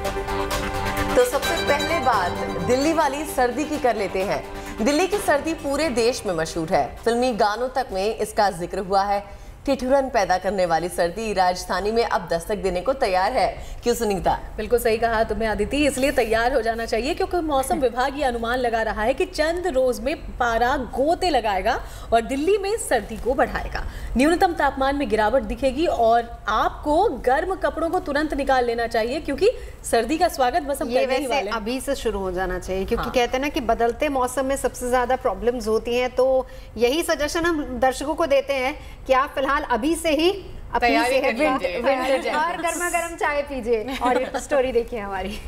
तो सबसे पहले बात दिल्ली वाली सर्दी की कर लेते हैं। दिल्ली की सर्दी पूरे देश में मशहूर है, फिल्मी गानों तक में इसका जिक्र हुआ है। ठिठुरन पैदा करने वाली सर्दी राजधानी में अब दस्तक देने को तैयार है। क्यों सुनीता? बिल्कुल सही कहा तुमने आदिति, इसलिए तैयार हो जाना चाहिए क्योंकि मौसम विभाग ये अनुमान लगा रहा है कि चंद रोज में पारा गोते लगाएगा और दिल्ली में सर्दी को बढ़ाएगा। न्यूनतम तापमान में गिरावट दिखेगी और आपको गर्म कपड़ों को तुरंत निकाल लेना चाहिए क्योंकि सर्दी का स्वागत बस हम करने ही वाले हैं। अभी से शुरू हो जाना चाहिए क्योंकि कहते हैं ना कि बदलते मौसम में सबसे ज्यादा प्रॉब्लम्स होती हैं, तो यही सजेशन हम दर्शकों को देते हैं कि आप फिलहाल अभी से ही अपनी सेहत और गर्मा गर्म चाय पीजिए और एक स्टोरी देखिए हमारी।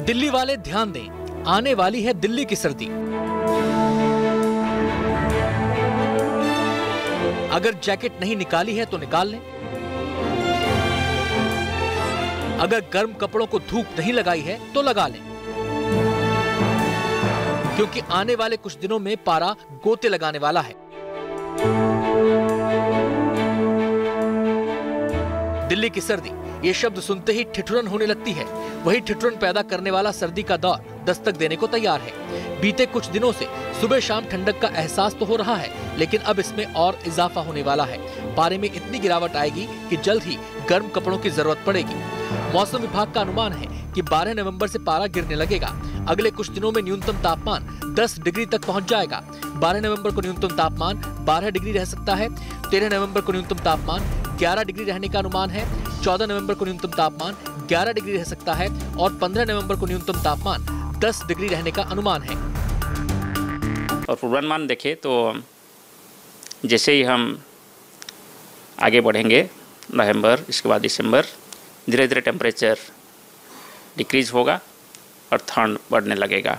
दिल्ली वाले ध्यान दें, आने वाली है दिल्ली की सर्दी। अगर जैकेट नहीं निकाली है तो निकाल लें। अगर गर्म कपड़ों को धूप नहीं लगाई है तो लगा लें, क्योंकि आने वाले कुछ दिनों में पारा गोते लगाने वाला है। दिल्ली की सर्दी, ये शब्द सुनते ही ठिठुरन होने लगती है। वही ठिठुरन पैदा करने वाला सर्दी का दौर दस्तक देने को तैयार है। बीते कुछ दिनों से सुबह शाम ठंडक का एहसास तो हो रहा है, लेकिन अब इसमें और इजाफा होने वाला है। पारे में इतनी गिरावट आएगी कि जल्द ही गर्म कपड़ों की जरूरत पड़ेगी। मौसम विभाग का अनुमान है कि 12 नवंबर से पारा गिरने लगेगा। अगले कुछ दिनों में न्यूनतम तापमान 10 डिग्री तक पहुंच जाएगा। 12 नवंबर को न्यूनतम तापमान 12 डिग्री रह सकता है। 13 नवंबर को न्यूनतम तापमान 11 डिग्री रहने का अनुमान है। 14 नवंबर को न्यूनतम तापमान 11 डिग्री रह सकता है और 15 नवंबर को न्यूनतम तापमान 10 डिग्री रहने का अनुमान है। और पूर्वानुमान देखें तो जैसे ही हम आगे बढ़ेंगे नवंबर, इसके बाद दिसंबर, धीरे धीरे टेम्परेचर डिक्रीज होगा और ठंड बढ़ने लगेगा।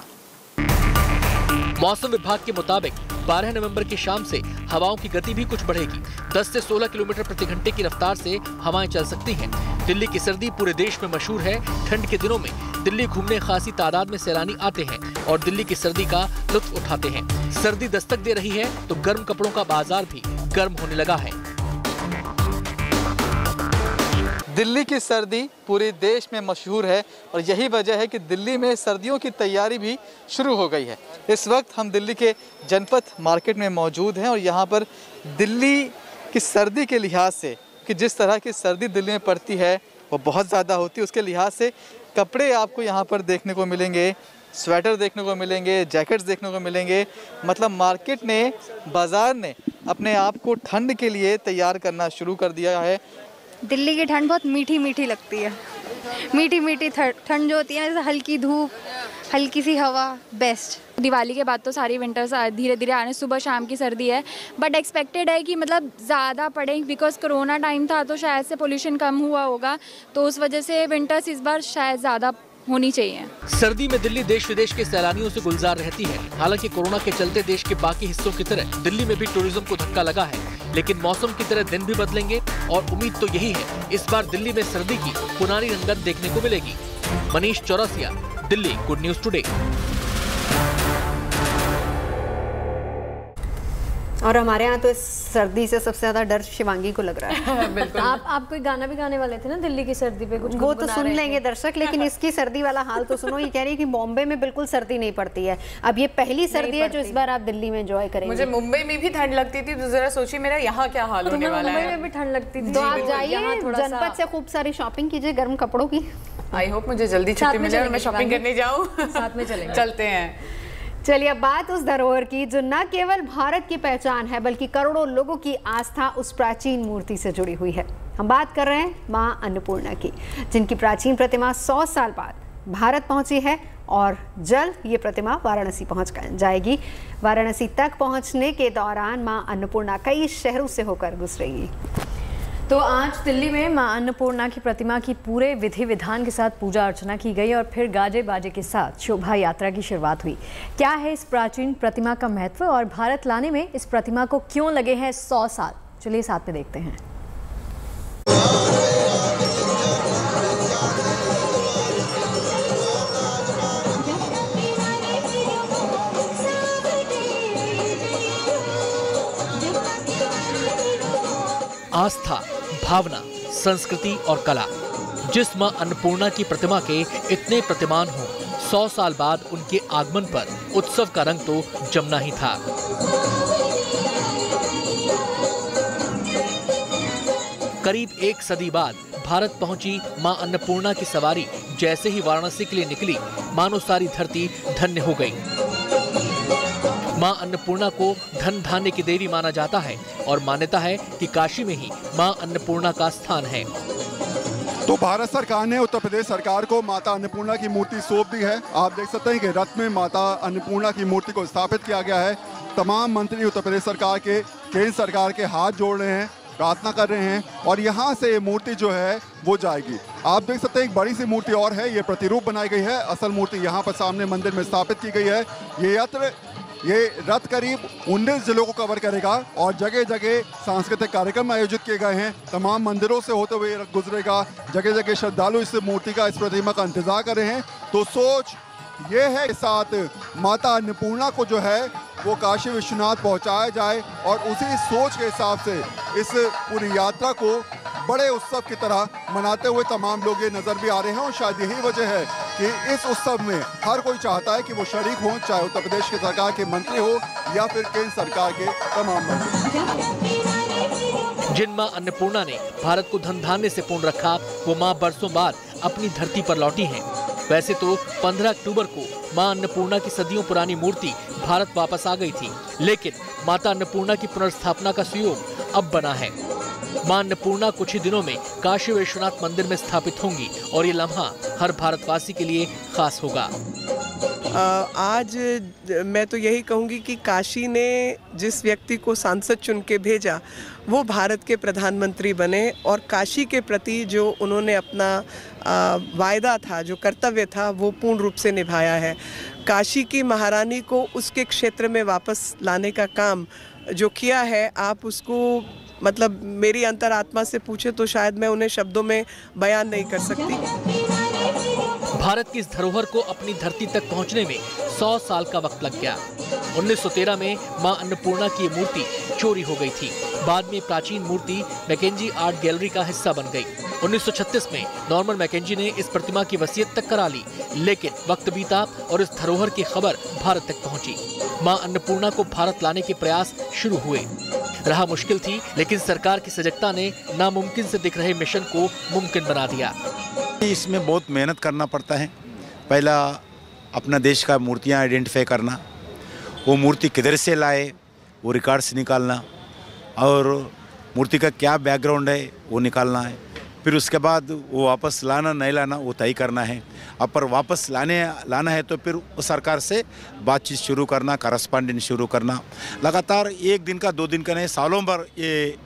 मौसम विभाग के मुताबिक 12 नवंबर की शाम से हवाओं की गति भी कुछ बढ़ेगी। 10 से 16 किलोमीटर प्रति घंटे की रफ्तार से हवाएं चल सकती हैं। दिल्ली की सर्दी पूरे देश में मशहूर है। ठंड के दिनों में दिल्ली घूमने खासी तादाद में सैलानी आते हैं और दिल्ली की सर्दी का लुत्फ उठाते हैं। सर्दी दस्तक दे रही है तो गर्म कपड़ों का बाजार भी गर्म होने लगा है। दिल्ली की सर्दी पूरे देश में मशहूर है और यही वजह है कि दिल्ली में सर्दियों की तैयारी भी शुरू हो गई है। इस वक्त हम दिल्ली के जनपथ मार्केट में मौजूद हैं और यहाँ पर दिल्ली की सर्दी के लिहाज से, कि जिस तरह की सर्दी दिल्ली में पड़ती है वो बहुत ज़्यादा होती है, उसके लिहाज से कपड़े आपको यहाँ पर देखने को मिलेंगे, स्वेटर देखने को मिलेंगे, जैकेट्स देखने को मिलेंगे। मतलब मार्केट ने, बाज़ार ने अपने आप को ठंड के लिए तैयार करना शुरू कर दिया है। दिल्ली की ठंड बहुत मीठी मीठी लगती है। मीठी मीठी ठंड जो होती है, जैसे हल्की धूप, हल्की सी हवा, बेस्ट। दिवाली के बाद तो सारी विंटर्स धीरे धीरे आने, सुबह शाम की सर्दी है, बट एक्सपेक्टेड है कि मतलब ज़्यादा पड़े बिकॉज कोरोना टाइम था तो शायद से पोल्यूशन कम हुआ होगा, तो उस वजह से विंटर्स इस बार शायद ज़्यादा होनी चाहिए। सर्दी में दिल्ली देश विदेश के सैलानियों से गुलजार रहती है। हालांकि कोरोना के चलते देश के बाकी हिस्सों की तरह दिल्ली में भी टूरिज्म को धक्का लगा है, लेकिन मौसम की तरह दिन भी बदलेंगे और उम्मीद तो यही है इस बार दिल्ली में सर्दी की पुरानी रंगत देखने को मिलेगी। Manish Chaurasia, Delhi, good news today. और हमारे यहाँ तो इस सर्दी से सबसे ज्यादा डर शिवांगी को लग रहा है। बिल्कुल। आप कोई गाना भी गाने वाले थे ना दिल्ली की सर्दी पे, कुछ वो तो सुन लेंगे दर्शक, लेकिन इसकी सर्दी वाला हाल तो सुनो। ये कह रही है कि बॉम्बे में बिल्कुल सर्दी नहीं पड़ती है। अब ये पहली सर्दी है जो इस बार आप दिल्ली में एंजॉय करेंगे। मुझे मुंबई में भी ठंड लगती थी, तो जरा सोचिए मेरा यहाँ क्या हाल होने वाला है। मुंबई में भी ठंड लगती थी, तो आप जाइए जनपद से खूब सारी शॉपिंग कीजिए गर्म कपड़ों की। आई होप मुझे जल्दी छुट्टी मिले और मैं शॉपिंग करने जाऊँ। साथ में चलेंगे। चलते हैं। चलिए अब बात उस धरोहर की जो न केवल भारत की पहचान है बल्कि करोड़ों लोगों की आस्था उस प्राचीन मूर्ति से जुड़ी हुई है। हम बात कर रहे हैं मां अन्नपूर्णा की, जिनकी प्राचीन प्रतिमा 100 साल बाद भारत पहुंची है और जल्द ये प्रतिमा वाराणसी पहुंच जाएगी। वाराणसी तक पहुंचने के दौरान मां अन्नपूर्णा कई शहरों से होकर गुजरेगी। तो आज दिल्ली में मां अन्नपूर्णा की प्रतिमा की पूरे विधि विधान के साथ पूजा अर्चना की गई और फिर गाजे बाजे के साथ शोभा यात्रा की शुरुआत हुई। क्या है इस प्राचीन प्रतिमा का महत्व और भारत लाने में इस प्रतिमा को क्यों लगे हैं 100 साल? चलिए साथ में देखते हैं। आस्था, भावना, संस्कृति और कला। जिस मां अन्नपूर्णा की प्रतिमा के इतने प्रतिमान हों, 100 साल बाद उनके आगमन पर उत्सव का रंग तो जमना ही था। करीब 1 सदी बाद भारत पहुंची मां अन्नपूर्णा की सवारी जैसे ही वाराणसी के लिए निकली, मानो सारी धरती धन्य हो गई। मां अन्नपूर्णा को धन धान्य की देवी माना जाता है और मान्यता है कि काशी में ही मां अन्नपूर्णा का स्थान है। तो भारत सरकार ने उत्तर प्रदेश सरकार को माता अन्नपूर्णा की मूर्ति सौंप दी है। आप देख सकते हैं कि रथ में माता अन्नपूर्णा की मूर्ति को स्थापित किया गया है। तमाम मंत्री उत्तर प्रदेश सरकार के, केंद्र सरकार के हाथ जोड़ रहे हैं, प्रार्थना कर रहे हैं और यहाँ से ये मूर्ति जो है वो जाएगी। आप देख सकते हैं एक बड़ी सी मूर्ति और है, ये प्रतिरूप बनाई गई है। असल मूर्ति यहाँ पर सामने मंदिर में स्थापित की गई है। ये रथ करीब 19 जिलों को कवर करेगा और जगह जगह सांस्कृतिक कार्यक्रम आयोजित किए गए हैं। तमाम मंदिरों से होते हुए रथ गुजरेगा। जगह जगह श्रद्धालु इस मूर्ति का, इस प्रतिमा का इंतजार कर रहे हैं। तो सोच ये है कि साथ माता अन्नपूर्णा को जो है वो काशी विश्वनाथ पहुंचाया जाए और उसी सोच के हिसाब से इस पूरी यात्रा को बड़े उत्सव की तरह मनाते हुए तमाम लोग ये नजर भी आ रहे हैं। और शायद यही वजह है कि इस उत्सव में हर कोई चाहता है कि वो शरीक हो, चाहे उत्तर प्रदेश की सरकार के मंत्री हो या फिर केंद्र सरकार के तमाम मंत्री। जिन मां अन्नपूर्णा ने भारत को धन धान्य से पूर्ण रखा, वो मां बरसों बाद अपनी धरती पर लौटी हैं। वैसे तो 15 अक्टूबर को मां अन्नपूर्णा की सदियों पुरानी मूर्ति भारत वापस आ गई थी, लेकिन माता अन्नपूर्णा की पुनर्स्थापना का सुयोग अब बना है। मां अन्नपूर्णा कुछ ही दिनों में काशी विश्वनाथ मंदिर में स्थापित होंगी और ये लम्हा हर भारतवासी के लिए खास होगा। आज मैं तो यही कहूँगी कि काशी ने जिस व्यक्ति को सांसद चुन के भेजा वो भारत के प्रधानमंत्री बने और काशी के प्रति जो उन्होंने अपना वायदा था, जो कर्तव्य था, वो पूर्ण रूप से निभाया है। काशी की महारानी को उसके क्षेत्र में वापस लाने का काम जो किया है, आप उसको मतलब मेरी अंतरात्मा से पूछे तो शायद मैं उन्हें शब्दों में बयान नहीं कर सकती। भारत की इस धरोहर को अपनी धरती तक पहुंचने में 100 साल का वक्त लग गया। 1913 में मां अन्नपूर्णा की ये मूर्ति चोरी हो गई थी। बाद में प्राचीन मूर्ति मैकेंजी आर्ट गैलरी का हिस्सा बन गई। 1936 में नॉर्मन मैकेंजी ने इस प्रतिमा की वसीयत तक करा ली, लेकिन वक्त बीता और इस धरोहर की खबर भारत तक पहुंची। मां अन्नपूर्णा को भारत लाने के प्रयास शुरू हुए। राह मुश्किल थी, लेकिन सरकार की सजगता ने नामुमकिन से दिख रहे मिशन को मुमकिन बना दिया। इसमें बहुत मेहनत करना पड़ता है। पहला अपना देश का मूर्तियां आइडेंटिफाई करना, वो मूर्ति किधर से लाए वो रिकॉर्ड्स निकालना और मूर्ति का क्या बैकग्राउंड है वो निकालना है। फिर उसके बाद वो वापस लाना नहीं लाना वो तय करना है। अब पर वापस लाना है तो फिर सरकार से बातचीत शुरू करना, करस्पॉन्डेंस शुरू करना। लगातार 1 दिन का 2 दिन का नहीं, सालों भर ये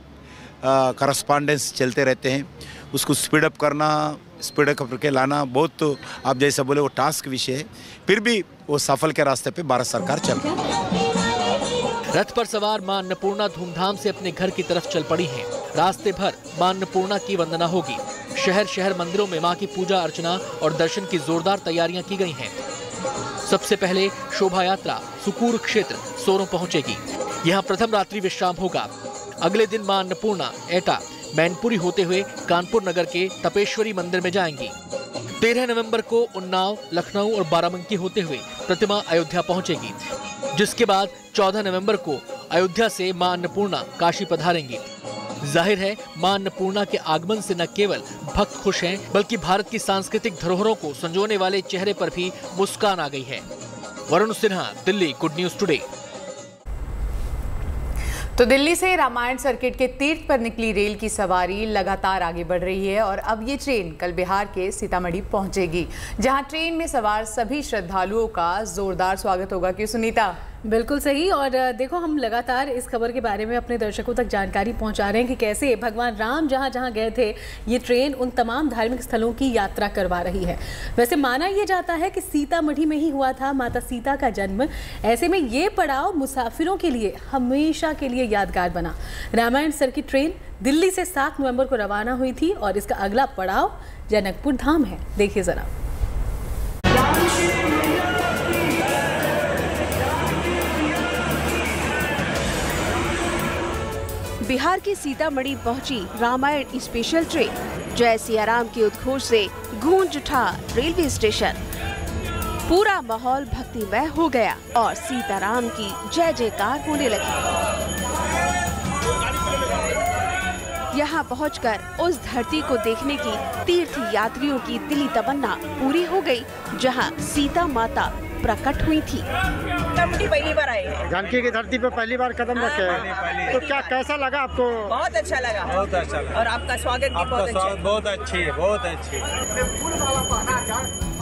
करस्पॉन्डेंस चलते रहते हैं। उसको स्पीडअप करके लाना बहुत, आप जैसा बोले, वो टास्क विषय है। फिर भी वो सफल के रास्ते पे भारत सरकार चल रही है। रथ पर सवार मां अन्नपूर्णा धूमधाम से अपने घर की तरफ चल पड़ी हैं। रास्ते भर मां अन्नपूर्णा की वंदना होगी। शहर शहर मंदिरों में मां की पूजा अर्चना और दर्शन की जोरदार तैयारियां की गई हैं। सबसे पहले शोभा यात्रा सुकूर क्षेत्र सोरों पहुंचेगी। यहाँ प्रथम रात्रि विश्राम होगा। अगले दिन मां अन्नपूर्णा एटा मैनपुरी होते हुए कानपुर नगर के तपेश्वरी मंदिर में जाएंगी। 13 नवंबर को उन्नाव, लखनऊ और बाराबंकी होते हुए प्रतिमा अयोध्या पहुंचेगी, जिसके बाद 14 नवंबर को अयोध्या से मां अन्नपूर्णा काशी पधारेंगी। जाहिर है मां अन्नपूर्णा के आगमन से न केवल भक्त खुश हैं, बल्कि भारत की सांस्कृतिक धरोहरों को संजोने वाले चेहरे पर भी मुस्कान आ गई है। Varun Sinha, Delhi, good news today. तो दिल्ली से रामायण सर्किट के तीर्थ पर निकली रेल की सवारी लगातार आगे बढ़ रही है और अब ये ट्रेन कल बिहार के सीतामढ़ी पहुंचेगी, जहां ट्रेन में सवार सभी श्रद्धालुओं का जोरदार स्वागत होगा। क्यों सुनीता? बिल्कुल सही। और देखो, हम लगातार इस खबर के बारे में अपने दर्शकों तक जानकारी पहुंचा रहे हैं कि कैसे भगवान राम जहां जहां गए थे, ये ट्रेन उन तमाम धार्मिक स्थलों की यात्रा करवा रही है। वैसे माना यह जाता है कि सीतामढ़ी में ही हुआ था माता सीता का जन्म। ऐसे में ये पड़ाव मुसाफिरों के लिए हमेशा के लिए यादगार बना। रामायण सर्किट ट्रेन दिल्ली से 7 नवंबर को रवाना हुई थी और इसका अगला पड़ाव जनकपुर धाम है। देखिए जरा। बिहार के सीतामढ़ी पहुंची रामायण स्पेशल ट्रेन। जय सिया राम के उद्घोष से गूंज उठा रेलवे स्टेशन। पूरा माहौल भक्तिमय हो गया और सीताराम की जय जयकार होने लगी। यहाँ पहुंचकर उस धरती को देखने की तीर्थ यात्रियों की दिली तमन्ना पूरी हो गई, जहाँ सीता माता प्रकट हुई थी। पहली बार आए, जानकी की धरती पर पहली बार कदम रखे हैं, तो क्या कैसा लगा आपको? बहुत अच्छा लगा, बहुत अच्छा लगा। और आपका स्वागत भी बहुत अच्छा है। बहुत अच्छी है, बहुत अच्छी।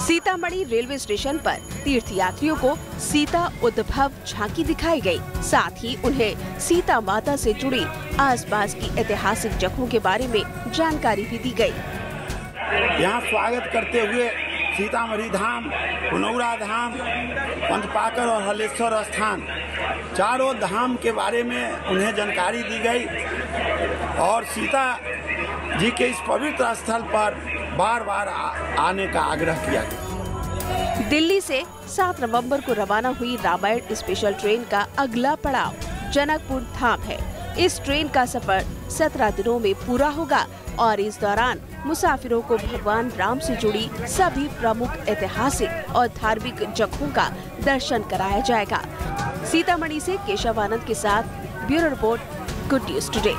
सीतामढ़ी रेलवे स्टेशन पर तीर्थ यात्रियों को सीता उद्भव झांकी दिखाई गई। साथ ही उन्हें सीता माता से जुड़ी आसपास की ऐतिहासिक जगहों के बारे में जानकारी भी दी गई। यहाँ स्वागत करते हुए सीतामढ़ी धाम, पुनौरा धाम, पंचपाकर और हलेश्वर स्थान, चारों धाम के बारे में उन्हें जानकारी दी गई और सीता जी के इस पवित्र स्थल पर बार बार आने का आग्रह किया गया। दिल्ली से 7 नवंबर को रवाना हुई रामायण स्पेशल ट्रेन का अगला पड़ाव जनकपुर धाम है। इस ट्रेन का सफर 17 दिनों में पूरा होगा और इस दौरान मुसाफिरों को भगवान राम से जुड़ी सभी प्रमुख ऐतिहासिक और धार्मिक जगहों का दर्शन कराया जाएगा। सीतामढ़ी से केशव आनंद के साथ bureau report, good news today.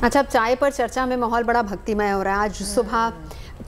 अच्छा, अब चाय पर चर्चा में माहौल बड़ा भक्तिमय हो रहा है। आज सुबह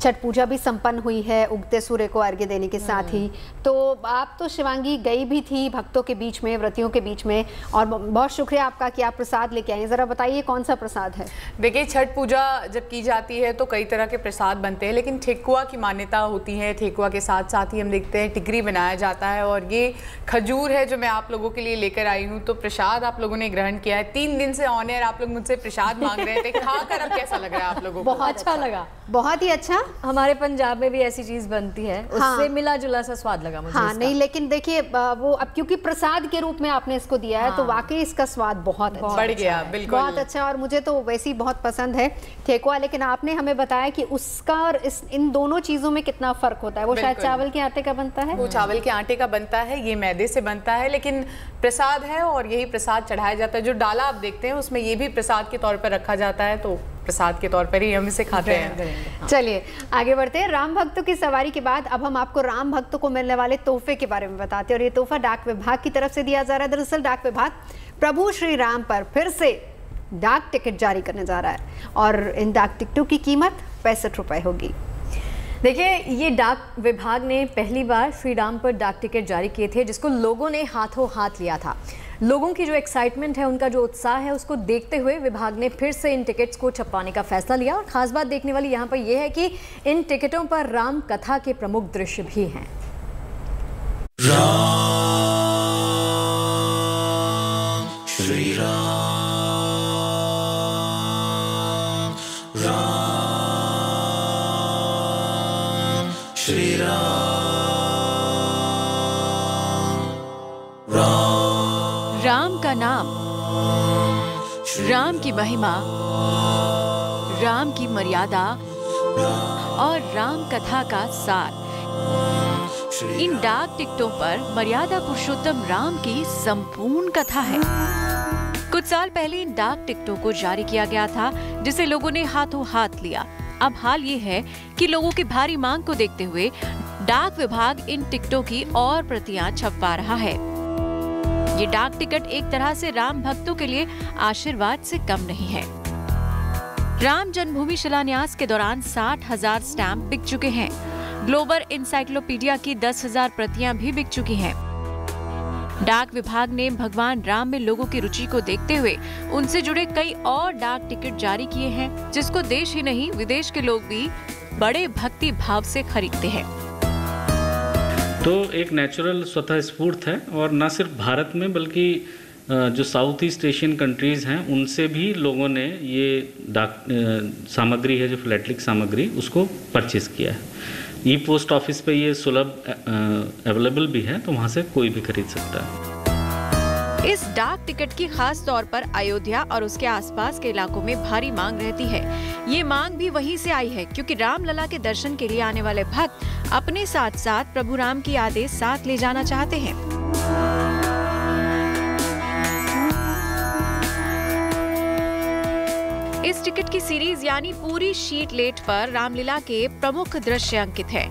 छठ पूजा भी संपन्न हुई है उगते सूर्य को अर्घ्य देने के साथ ही। तो आप तो शिवांगी गई भी थी भक्तों के बीच में, व्रतियों के बीच में, और बहुत शुक्रिया आपका कि आप प्रसाद लेके आए। जरा बताइए कौन सा प्रसाद है? देखिए, छठ पूजा जब की जाती है तो कई तरह के प्रसाद बनते हैं, लेकिन ठेकुआ की मान्यता होती है। ठेकुआ के साथ साथ ही हम देखते हैं टिकरी बनाया जाता है और ये खजूर है जो मैं आप लोगों के लिए लेकर आई हूँ। तो प्रसाद आप लोगों ने ग्रहण किया है। 3 दिन से ऑन एयर आप लोग मुझसे प्रसाद मांग रहे थे, खाकर अब कैसा लग रहा है आप लोगों को? बहुत अच्छा लगा, बहुत ही अच्छा। हमारे पंजाब में भी ऐसी चीज बनती है, उससे मिला जुला सा स्वाद लगा मुझे। हाँ, नहीं, लेकिन देखिए वो अब क्योंकि प्रसाद के रूप में आपने इसको दिया है, तो वाकई इसका स्वाद बहुत अच्छा बढ़ गया, बिल्कुल बहुत अच्छा। और मुझे तो वैसे ही बहुत पसंद है ठेकुआ, लेकिन आपने हमें बताया कि उसका और इन दोनों चीजों में कितना फर्क होता है। वो शायद चावल के आटे का बनता है, वो चावल के आटे का बनता है, ये मैदे से बनता है, लेकिन प्रसाद है और यही प्रसाद चढ़ाया जाता है। जो डाला आप देखते हैं उसमें ये भी प्रसाद के तौर पर रखा जाता है, तो प्रसाद के तौर पर ही हम इसे खाते हैं। चलिए आगे बढ़ते हैं। राम भक्तों की सवारी के बाद अब हम आपको राम भक्तों को मिलने वाले तोहफे के बारे में बताते हैं, और ये तोहफा डाक विभाग की तरफ से दिया जा रहा है। दरअसल डाक विभाग प्रभु श्री राम पर फिर से डाक टिकट जारी करने जा रहा है और इन डाक टिकटों की कीमत 65 रुपए होगी। देखिए, ये डाक विभाग ने पहली बार श्री राम पर डाक टिकट जारी किए थे, जिसको लोगों ने हाथों हाथ लिया था। लोगों की जो एक्साइटमेंट है, उनका जो उत्साह है, उसको देखते हुए विभाग ने फिर से इन टिकट्स को छपवाने का फैसला लिया। और खास बात देखने वाली यहाँ पर यह है कि इन टिकटों पर राम कथा के प्रमुख दृश्य भी हैं। राम श्री राम, राम श्री राम, राम का नाम, राम की महिमा, राम की मर्यादा और राम कथा का सार। इन डाक टिकटों पर मर्यादा पुरुषोत्तम राम की संपूर्ण कथा है। कुछ साल पहले इन डाक टिकटों को जारी किया गया था, जिसे लोगों ने हाथों हाथ लिया। अब हाल ये है कि लोगों की भारी मांग को देखते हुए डाक विभाग इन टिकटों की और प्रतियां छपवा रहा है। ये डाक टिकट एक तरह से राम भक्तों के लिए आशीर्वाद से कम नहीं है। राम जन्मभूमि शिलान्यास के दौरान 60,000 स्टैम्प बिक चुके हैं। ग्लोबल इंसाइक्लोपीडिया की 10,000 प्रतियां भी बिक चुकी हैं। डाक विभाग ने भगवान राम में लोगों की रुचि को देखते हुए उनसे जुड़े कई और डाक टिकट जारी किए हैं, जिसको देश ही नहीं विदेश के लोग भी बड़े भक्ति भाव से खरीदते हैं। तो एक नेचुरल स्वतः स्फूर्त है, और न सिर्फ भारत में बल्कि जो साउथ ईस्ट एशियन कंट्रीज़ हैं उनसे भी लोगों ने ये डाक सामग्री है, जो फिलैटलिक सामग्री, उसको परचेज़ किया है। ई पोस्ट ऑफिस पे ये सुलभ अवेलेबल भी है, तो वहाँ से कोई भी खरीद सकता है। इस डाक टिकट की खास तौर पर अयोध्या और उसके आसपास के इलाकों में भारी मांग रहती है। ये मांग भी वहीं से आई है, क्योंकि रामलला के दर्शन के लिए आने वाले भक्त अपने साथ साथ प्रभु राम की आदेश साथ ले जाना चाहते हैं। इस टिकट की सीरीज यानी पूरी शीटलेट पर रामलीला के प्रमुख दृश्य अंकित है।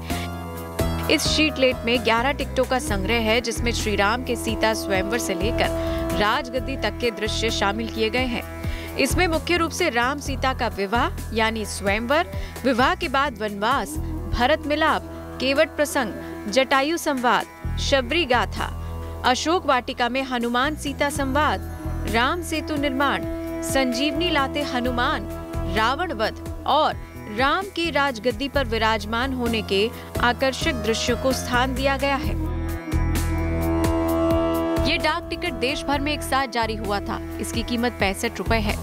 इस शीटलेट में 11 टिकटों का संग्रह है, जिसमें श्री राम के सीता स्वयंवर से लेकर राजगद्दी तक के दृश्य शामिल किए गए हैं। इसमें मुख्य रूप से राम सीता का विवाह यानी स्वयंवर, विवाह के बाद वनवास, भरत मिलाप, केवट प्रसंग, जटायु संवाद, शबरी गाथा, अशोक वाटिका में हनुमान सीता संवाद, राम सेतु निर्माण, संजीवनी लाते हनुमान, रावण वध और राम की राजगद्दी पर विराजमान होने के आकर्षक दृश्यों को स्थान दिया गया है। ये डाक टिकट देश भर में एक साथ जारी हुआ था। इसकी कीमत 65 रुपए है।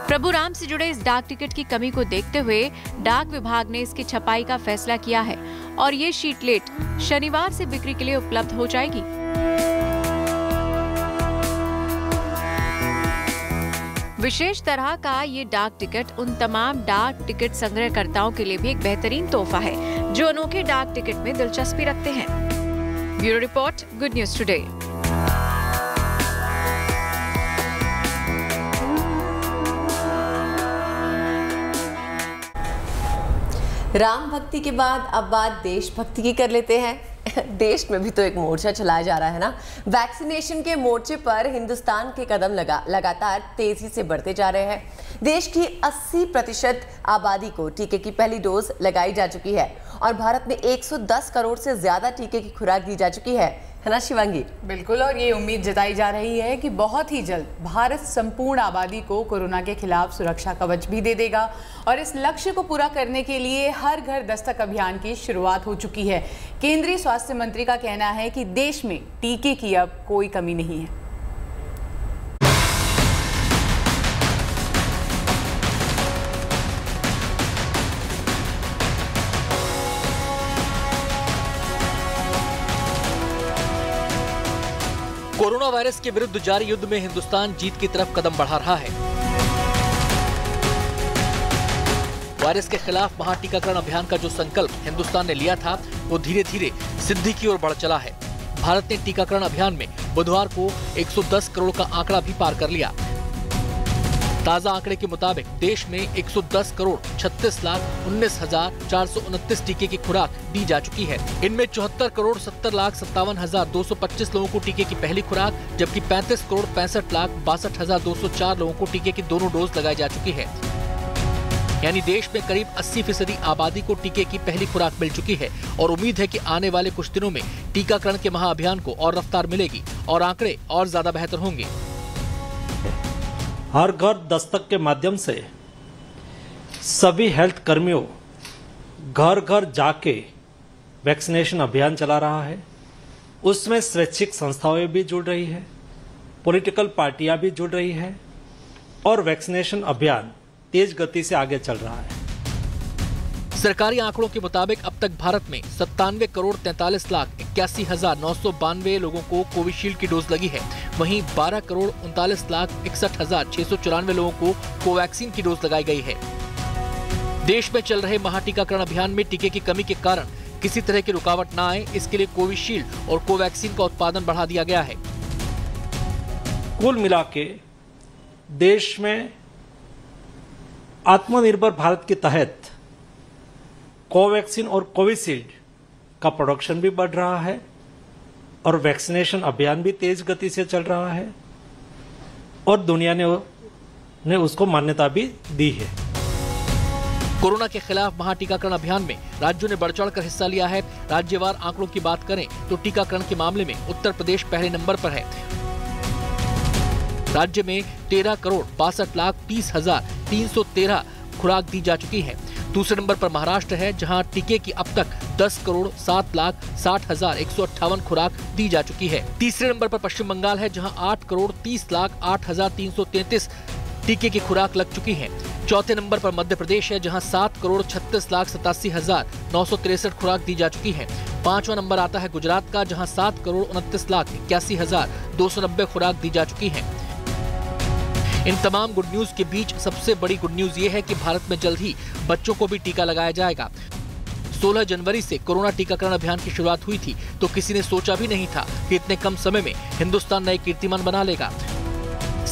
प्रभु राम से जुड़े इस डाक टिकट की कमी को देखते हुए डाक विभाग ने इसकी छपाई का फैसला किया है और ये शीटलेट शनिवार से बिक्री के लिए उपलब्ध हो जाएगी। विशेष तरह का ये डाक टिकट उन तमाम डाक टिकट संग्रहकर्ताओं के लिए भी एक बेहतरीन तोहफा है जो अनोखे डाक टिकट में दिलचस्पी रखते हैं। Bureau report, good news today. Ram भक्ति के बाद अब बात देशभक्ति की कर लेते हैं। देश में भी तो एक मोर्चा चलाया जा रहा है ना। वैक्सीनेशन के मोर्चे पर हिंदुस्तान के कदम लगातार तेजी से बढ़ते जा रहे हैं। देश की 80% आबादी को टीके की पहली डोज लगाई जा चुकी है और भारत में 110 करोड़ से ज्यादा टीके की खुराक दी जा चुकी है ना शिवांगी? बिल्कुल, और ये उम्मीद जताई जा रही है कि बहुत ही जल्द भारत संपूर्ण आबादी को कोरोना के खिलाफ सुरक्षा कवच भी दे देगा और इस लक्ष्य को पूरा करने के लिए हर घर दस्तक अभियान की शुरुआत हो चुकी है। केंद्रीय स्वास्थ्य मंत्री का कहना है कि देश में टीके की अब कोई कमी नहीं है। कोरोना वायरस के विरुद्ध जारी युद्ध में हिंदुस्तान जीत की तरफ कदम बढ़ा रहा है। वायरस के खिलाफ महाटीकाकरण अभियान का जो संकल्प हिंदुस्तान ने लिया था वो धीरे धीरे सिद्धि की ओर बढ़ चला है। भारत ने टीकाकरण अभियान में बुधवार को 110 करोड़ का आंकड़ा भी पार कर लिया। ताजा आंकड़े के मुताबिक देश में 110 करोड़ 36,19,429 टीके की खुराक दी जा चुकी है। इनमें 74 करोड़ 70,57,225 लोगों को टीके की पहली खुराक, जबकि 35 करोड़ 65,62,204 लोगों को टीके की दोनों डोज लगाई जा चुकी है। यानी देश में करीब 80% आबादी को टीके की पहली खुराक मिल चुकी है और उम्मीद है कि आने वाले कुछ दिनों में टीकाकरण के महाअभियान को और रफ्तार मिलेगी और आंकड़े और ज्यादा बेहतर होंगे। हर घर दस्तक के माध्यम से सभी हेल्थ कर्मियों घर घर जाके वैक्सीनेशन अभियान चला रहा है। उसमें स्वैच्छिक संस्थाएं भी जुड़ रही है, पॉलिटिकल पार्टियां भी जुड़ रही है और वैक्सीनेशन अभियान तेज गति से आगे चल रहा है। सरकारी आंकड़ों के मुताबिक अब तक भारत में 97 करोड़ 43,81,992 लोगों को कोविशील्ड की डोज लगी है। वहीं 12 करोड़ 39,61,694 लोगों को कोवैक्सीन की डोज लगाई गई है। देश में चल रहे महाटीकाकरण अभियान में टीके की कमी के कारण किसी तरह की रुकावट न आए, इसके लिए कोविशील्ड और कोवैक्सीन का उत्पादन बढ़ा दिया गया है। कुल मिला के देश में आत्मनिर्भर भारत के तहत कोवैक्सीन और कोविशील्ड का प्रोडक्शन भी बढ़ रहा है और वैक्सीनेशन अभियान भी तेज गति से चल रहा है और दुनिया ने उसको मान्यता भी दी है। कोरोना के खिलाफ महाटीकाकरण अभियान में राज्यों ने बढ़ चढ़कर हिस्सा लिया है। राज्यवार आंकड़ों की बात करें तो टीकाकरण के मामले में उत्तर प्रदेश पहले नंबर पर है। राज्य में 13 करोड़ 62,30,313 खुराक दी जा चुकी है। दूसरे नंबर पर महाराष्ट्र है, जहां टीके की अब तक 10 करोड़ 7,60,158 खुराक दी जा चुकी है। तीसरे नंबर पर पश्चिम बंगाल है, जहां 8 करोड़ 30,08,333 टीके की खुराक लग चुकी है। चौथे नंबर पर मध्य प्रदेश है, जहां 7 करोड़ 36,87,963 खुराक दी जा चुकी है। पांचवा नंबर आता है गुजरात का, जहां 7 करोड़ 29,81,290 खुराक दी जा चुकी है। इन तमाम गुड न्यूज के बीच सबसे बड़ी गुड न्यूज ये है कि भारत में जल्द ही बच्चों को भी टीका लगाया जाएगा। 16 जनवरी से कोरोना टीकाकरण अभियान की शुरुआत हुई थी, तो किसी ने सोचा भी नहीं था कि इतने कम समय में हिंदुस्तान नए कीर्तिमान बना लेगा।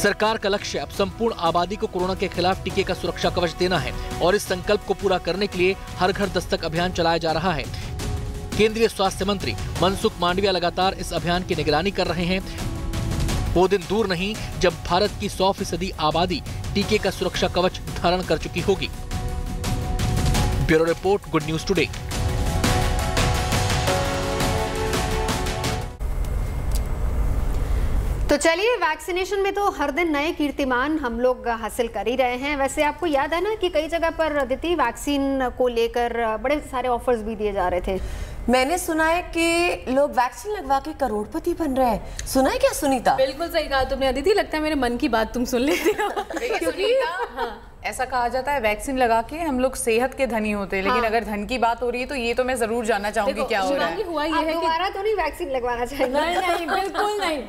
सरकार का लक्ष्य अब संपूर्ण आबादी को कोरोना के खिलाफ टीके का सुरक्षा कवच देना है और इस संकल्प को पूरा करने के लिए हर घर दस्तक अभियान चलाया जा रहा है। केंद्रीय स्वास्थ्य मंत्री मनसुख मांडविया लगातार इस अभियान की निगरानी कर रहे हैं। वो दिन दूर नहीं जब भारत की 100% आबादी टीके का सुरक्षा कवच धारण कर चुकी होगी। Bureau report, good news today. तो चलिए, वैक्सीनेशन में तो हर दिन नए कीर्तिमान हम लोग हासिल कर ही रहे हैं। वैसे आपको याद है ना कि कई जगह पर अदिति वैक्सीन को लेकर बड़े सारे ऑफर्स भी दिए जा रहे थे। मैंने सुना है कि लोग वैक्सीन लगवा के करोड़पति बन रहे हैं। सुना है क्या सुनीता? बिल्कुल सही कहा तुमने अदिति, लगता है मेरे मन की बात तुम सुन लेती हो। क्योंकि ऐसा कहा जाता है वैक्सीन लगा के हम लोग सेहत के धनी होते हैं, लेकिन अगर धन की बात हो रही है तो ये तो मैं जरूर जानना चाहूंगी क्या हो रहा है। हुआ ये है कि दोबारा तो नहीं वैक्सीन लगवाना चाहिए। नहीं, बिल्कुल नहीं।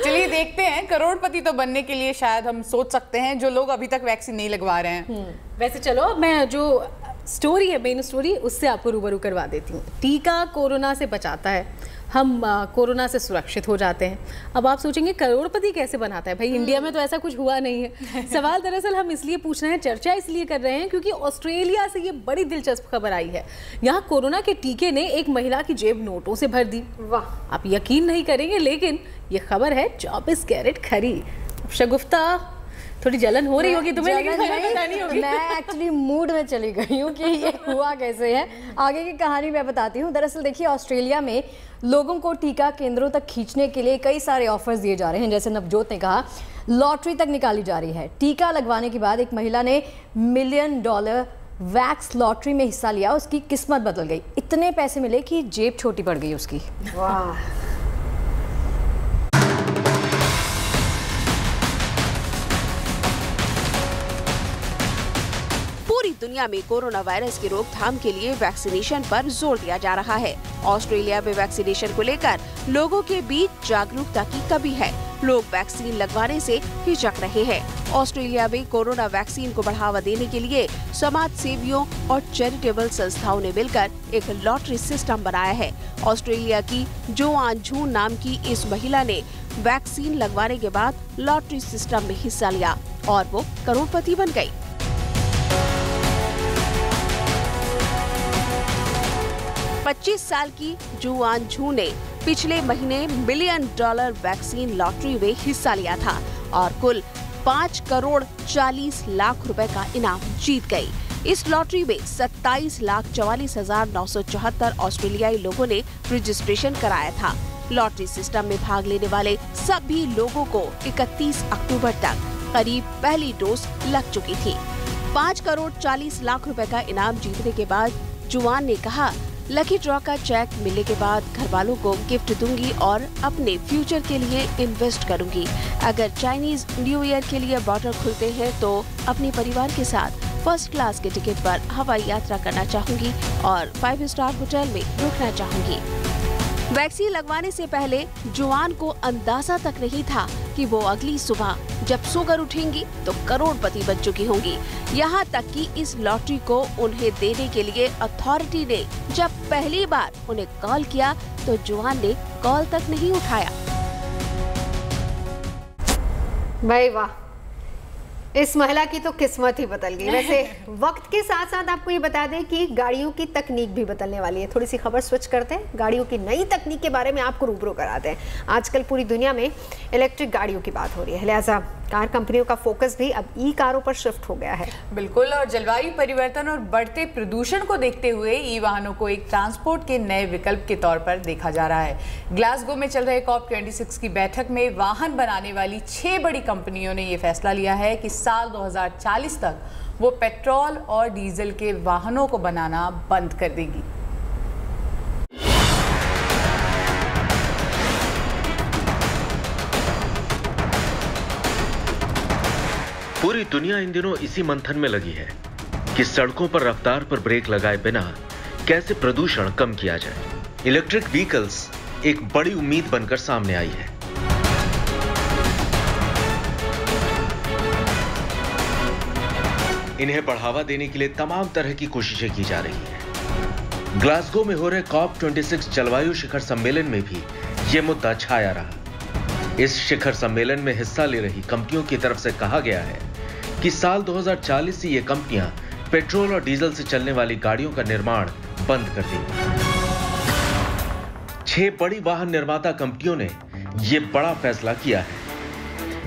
चलिए देखते हैं, करोड़पति तो बनने के लिए शायद हम सोच सकते हैं जो लोग अभी तक वैक्सीन नहीं लगवा रहे हैं। वैसे चलो, मैं जो स्टोरी है, मेन स्टोरी, उससे आपको रूबरू करवा देती हूँ। टीका कोरोना से बचाता है, हम कोरोना से सुरक्षित हो जाते हैं। अब आप सोचेंगे करोड़पति कैसे बनाता है? भाई इंडिया में तो ऐसा कुछ हुआ नहीं है। सवाल दरअसल हम इसलिए पूछ रहे हैं, चर्चा इसलिए कर रहे हैं क्योंकि ऑस्ट्रेलिया से ये बड़ी दिलचस्प खबर आई है। यहाँ कोरोना के टीके ने एक महिला की जेब नोटों से भर दी। वाह! आप यकीन नहीं करेंगे, लेकिन ये खबर है 24 कैरेट खरी। शगुफ्ता, थोड़ी जलन हो रही होगी तुम्हें, लेकिन बतानी होगी। मैं एक्चुअली मूड में चली गई हूँ कि ये हुआ कैसे है। आगे की कहानी मैं बताती हूँ। दरअसल देखिए, ऑस्ट्रेलिया में लोगों को टीका केंद्रों तक खींचने के लिए कई सारे ऑफर्स दिए जा रहे हैं। जैसे नवजोत ने कहा, लॉटरी तक निकाली जा रही है। टीका लगवाने के बाद एक महिला ने $1 मिलियन वैक्स लॉटरी में हिस्सा लिया। उसकी किस्मत बदल गई। इतने पैसे मिले कि जेब छोटी पड़ गई उसकी। वाह! पूरी दुनिया में कोरोना वायरस की रोकथाम के लिए वैक्सीनेशन पर जोर दिया जा रहा है। ऑस्ट्रेलिया में वैक्सीनेशन को लेकर लोगों के बीच जागरूकता की कमी है। लोग वैक्सीन लगवाने से हिचक रहे हैं। ऑस्ट्रेलिया में कोरोना वैक्सीन को बढ़ावा देने के लिए समाज सेवियों और चैरिटेबल संस्थाओं ने मिलकर एक लॉटरी सिस्टम बनाया है। ऑस्ट्रेलिया की जोआन झू नाम की इस महिला ने वैक्सीन लगवाने के बाद लॉटरी सिस्टम में हिस्सा लिया और वो करोड़पति बन गयी। 25 साल की जुआन झू ने पिछले महीने $1 मिलियन वैक्सीन लॉटरी में हिस्सा लिया था और कुल 5 करोड़ 40 लाख रुपए का इनाम जीत गई। इस लॉटरी में 27,44,974 ऑस्ट्रेलियाई लोगों ने रजिस्ट्रेशन कराया था। लॉटरी सिस्टम में भाग लेने वाले सभी लोगों को 31 अक्टूबर तक करीब पहली डोज लग चुकी थी। 5 करोड़ 40 लाख रुपए का इनाम जीतने के बाद जुआन ने कहा, लकी ड्रॉ का चेक मिलने के बाद घर वालों को गिफ्ट दूंगी और अपने फ्यूचर के लिए इन्वेस्ट करूंगी। अगर चाइनीज न्यू ईयर के लिए बॉर्डर खुलते हैं तो अपने परिवार के साथ फर्स्ट क्लास के टिकट पर हवाई यात्रा करना चाहूंगी और 5 स्टार होटल में रुकना चाहूंगी। वैक्सीन लगवाने से पहले जुआन को अंदाजा तक नहीं था कि वो अगली सुबह जब सोकर उठेंगी तो करोड़पति बन चुकी होंगी। यहाँ तक कि इस लॉटरी को उन्हें देने के लिए अथॉरिटी ने जब पहली बार उन्हें कॉल किया तो जुआन ने कॉल तक नहीं उठाया। भाई वाह, इस महिला की तो किस्मत ही बदल गई। वैसे वक्त के साथ साथ आपको ये बता दें कि गाड़ियों की तकनीक भी बदलने वाली है। थोड़ी सी खबर स्विच करते हैं, गाड़ियों की नई तकनीक के बारे में आपको रूबरू कराते हैं। आजकल पूरी दुनिया में इलेक्ट्रिक गाड़ियों की बात हो रही है, लिहाजा कार कंपनियों का फोकस भी अब ई कारों पर शिफ्ट हो गया है। बिल्कुल, और जलवायु परिवर्तन और बढ़ते प्रदूषण को देखते हुए ई वाहनों को एक ट्रांसपोर्ट के नए विकल्प के तौर पर देखा जा रहा है। ग्लासगो में चल रहे COP26 की बैठक में वाहन बनाने वाली 6 बड़ी कंपनियों ने ये फैसला लिया है कि साल 2040 तक वो पेट्रोल और डीजल के वाहनों को बनाना बंद कर देगी। पूरी दुनिया इन दिनों इसी मंथन में लगी है कि सड़कों पर रफ्तार पर ब्रेक लगाए बिना कैसे प्रदूषण कम किया जाए। इलेक्ट्रिक व्हीकल्स एक बड़ी उम्मीद बनकर सामने आई है। इन्हें बढ़ावा देने के लिए तमाम तरह की कोशिशें की जा रही हैं। ग्लासगो में हो रहे COP26 जलवायु शिखर सम्मेलन में भी ये मुद्दा छाया रहा। इस शिखर सम्मेलन में हिस्सा ले रही कंपनियों की तरफ से कहा गया है कि साल 2040 से ये कंपनियां पेट्रोल और डीजल से चलने वाली गाड़ियों का निर्माण बंद कर देंगी। 6 बड़ी वाहन निर्माता कंपनियों ने यह बड़ा फैसला किया है।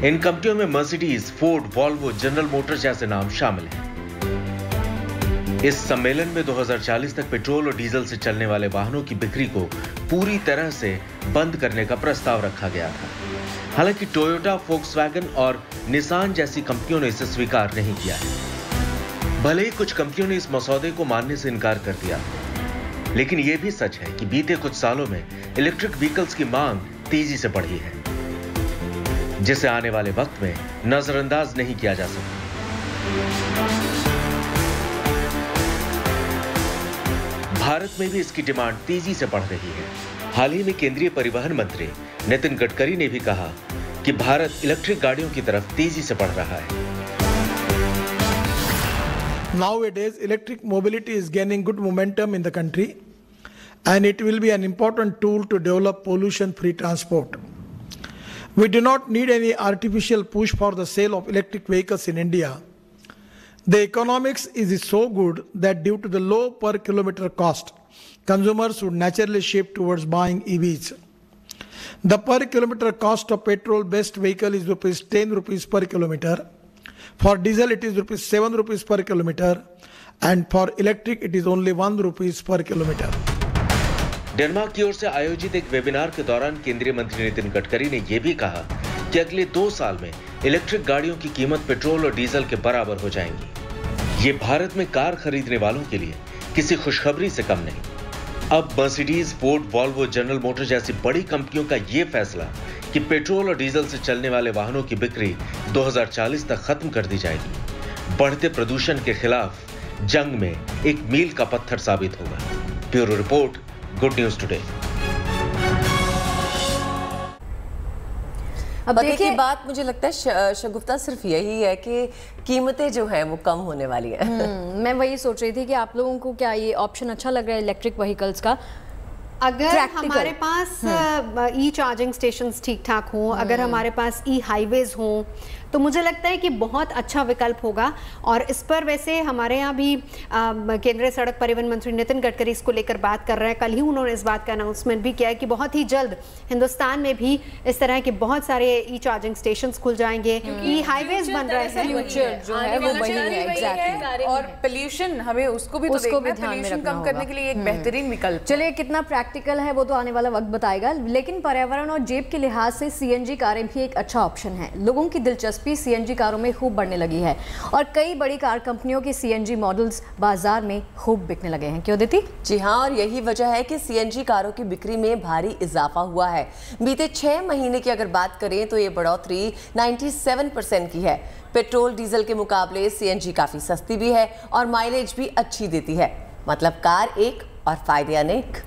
इन कंपनियों में Mercedes, Ford, Volvo, general Motors जैसे नाम शामिल हैं। इस सम्मेलन में 2040 तक पेट्रोल और डीजल से चलने वाले वाहनों की बिक्री को पूरी तरह से बंद करने का प्रस्ताव रखा गया था। हालांकि टोयोटा, फोक्सवैगन और निसान जैसी कंपनियों ने इसे स्वीकार नहीं किया है। भले ही कुछ कंपनियों ने इस मसौदे को मानने से इनकार कर दिया, लेकिन यह भी सच है कि बीते कुछ सालों में इलेक्ट्रिक व्हीकल्स की मांग तेजी से बढ़ी है, जिसे आने वाले वक्त में नजरअंदाज नहीं किया जा सकता। भारत में भी इसकी डिमांड तेजी से बढ़ रही है। हाल ही में केंद्रीय परिवहन मंत्री नितिन गडकरी ने भी कहा कि भारत इलेक्ट्रिक गाड़ियों की तरफ तेजी से बढ़ रहा है। Nowadays, electric mobility is gaining good momentum in the country, and it will be an important tool to develop pollution-free transport. We do not need any artificial push for the sale of electric vehicles in India. The economics is so good that due to the low per kilometer cost, consumers would naturally shift towards buying EVs. The per kilometer cost of petrol-based vehicle is ₹10 per kilometer. For diesel, it is ₹7 per kilometer, and for electric, it is only ₹1 per kilometer. Denmark की ओर से आयोजित एक webinar के दौरान केंद्रीय मंत्री नितिन गडकरी ने यह भी कहा कि अगले 2 साल में इलेक्ट्रिक गाड़ियों की कीमत पेट्रोल और डीजल के बराबर हो जाएंगी। ये भारत में कार खरीदने वालों के लिए किसी खुशखबरी से कम नहीं। अब Mercedes, Ford, Volvo, general motor जैसी बड़ी कंपनियों का यह फैसला कि पेट्रोल और डीजल से चलने वाले वाहनों की बिक्री 2040 तक खत्म कर दी जाएगी, बढ़ते प्रदूषण के खिलाफ जंग में एक मील का पत्थर साबित होगा। Bureau report, good news today. अब देखिए, बात मुझे लगता है शगुफ्ता सिर्फ यही है कि कीमतें जो हैं वो कम होने वाली है। मैं वही सोच रही थी कि आप लोगों को क्या ये ऑप्शन अच्छा लग रहा है इलेक्ट्रिक व्हीकल्स का? अगर हमारे पास ई चार्जिंग स्टेशंस ठीक ठाक हों, अगर हमारे पास ई हाईवेज हों, तो मुझे लगता है कि बहुत अच्छा विकल्प होगा। और इस पर वैसे हमारे यहाँ भी केंद्रीय सड़क परिवहन मंत्री नितिन गडकरी इसको लेकर बात कर रहे हैं। कल ही उन्होंने इस बात का अनाउंसमेंट भी किया है कि बहुत ही जल्द हिंदुस्तान में भी इस तरह के बहुत सारे ई चार्जिंग स्टेशंस खुल जाएंगे, ई हाईवेज बन रहे हैं। फ्यूचर जो है वो वही है, एग्जैक्टली। और पोल्यूशन हमें उसको भी ध्यान में कम करने के लिए एक बेहतरीन विकल्प। चलिए, कितना प्रैक्टिकल है वो तो आने वाला वक्त बताएगा, लेकिन पर्यावरण और जेब के लिहाज से सीएनजी कारें भी एक अच्छा ऑप्शन है। लोगों की दिलचस्पी सीएनजी कारों में खूब बढ़ने लगी है और कई बड़ी कार कंपनियों के सीएनजी मॉडल्स बाजार में खूब बिकने लगे हैं। क्यों दीदी? जी हाँ, और यही वजह है कि सीएनजी कारों की बिक्री में भारी इजाफा हुआ है। बीते 6 महीने की अगर बात करें तो ये बढ़ोतरी 97% की है। पेट्रोल डीजल के मुकाबले सीएनजी काफी सस्ती भी है और माइलेज भी अच्छी देती है। मतलब कार एक और फायदे अनेक।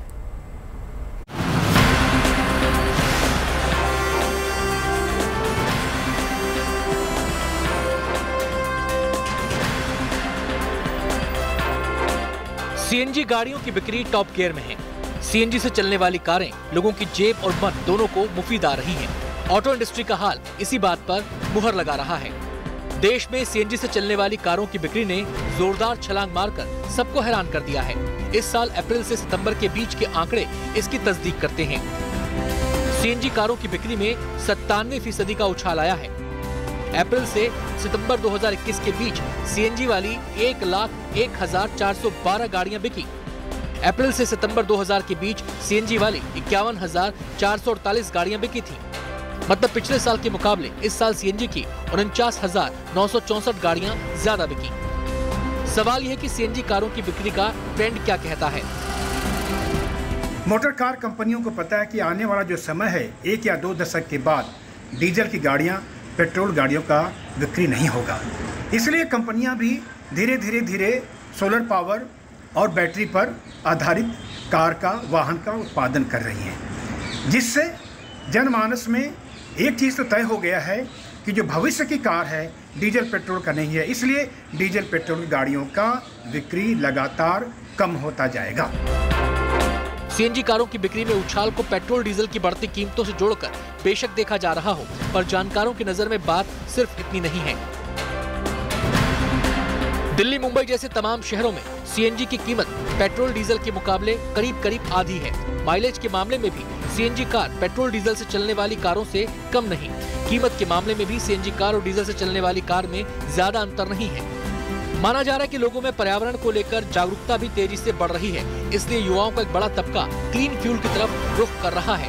सीएनजी गाड़ियों की बिक्री टॉप गियर में है। सीएनजी से चलने वाली कारें लोगों की जेब और मन दोनों को मुफीद आ रही हैं। ऑटो इंडस्ट्री का हाल इसी बात पर मुहर लगा रहा है। देश में सीएनजी से चलने वाली कारों की बिक्री ने जोरदार छलांग मारकर सबको हैरान कर दिया है। इस साल अप्रैल से सितंबर के बीच के आंकड़े इसकी तस्दीक करते हैं। सीएनजी कारों की बिक्री में 97% का उछाल आया है। अप्रैल से सितंबर 2021 के बीच सीएनजी वाली 1,01,412 गाड़ियां बिकी। अप्रैल से सितंबर 2000 के बीच सीएनजी वाली 51,448 गाड़ियां बिकी थी। मतलब पिछले साल के मुकाबले इस साल सीएनजी की 49,964 गाड़ियां ज्यादा बिकी। सवाल यह है कि सीएनजी कारों की बिक्री का ट्रेंड क्या कहता है। मोटर कार कंपनियों को पता है कि आने वाला जो समय है 1 या 2 दशक के बाद डीजल की गाड़ियां पेट्रोल गाड़ियों का बिक्री नहीं होगा। इसलिए कंपनियां भी धीरे सोलर पावर और बैटरी पर आधारित कार का वाहन का उत्पादन कर रही हैं, जिससे जनमानस में एक चीज़ तो तय हो गया है कि जो भविष्य की कार है डीजल पेट्रोल का नहीं है। इसलिए डीजल पेट्रोल गाड़ियों का बिक्री लगातार कम होता जाएगा। सीएनजी कारों की बिक्री में उछाल को पेट्रोल डीजल की बढ़ती कीमतों से जोड़कर बेशक देखा जा रहा हो, पर जानकारों की नजर में बात सिर्फ इतनी नहीं है। दिल्ली, मुंबई जैसे तमाम शहरों में सीएनजी की कीमत पेट्रोल डीजल के मुकाबले करीब आधी है। माइलेज के मामले में भी सीएनजी कार पेट्रोल डीजल से चलने वाली कारों से कम नहीं। कीमत के मामले में भी सीएनजी कार और डीजल से चलने वाली कार में ज्यादा अंतर नहीं है। माना जा रहा है कि लोगों में पर्यावरण को लेकर जागरूकता भी तेजी से बढ़ रही है, इसलिए युवाओं का एक बड़ा तबका क्लीन फ्यूल की तरफ रुख कर रहा है।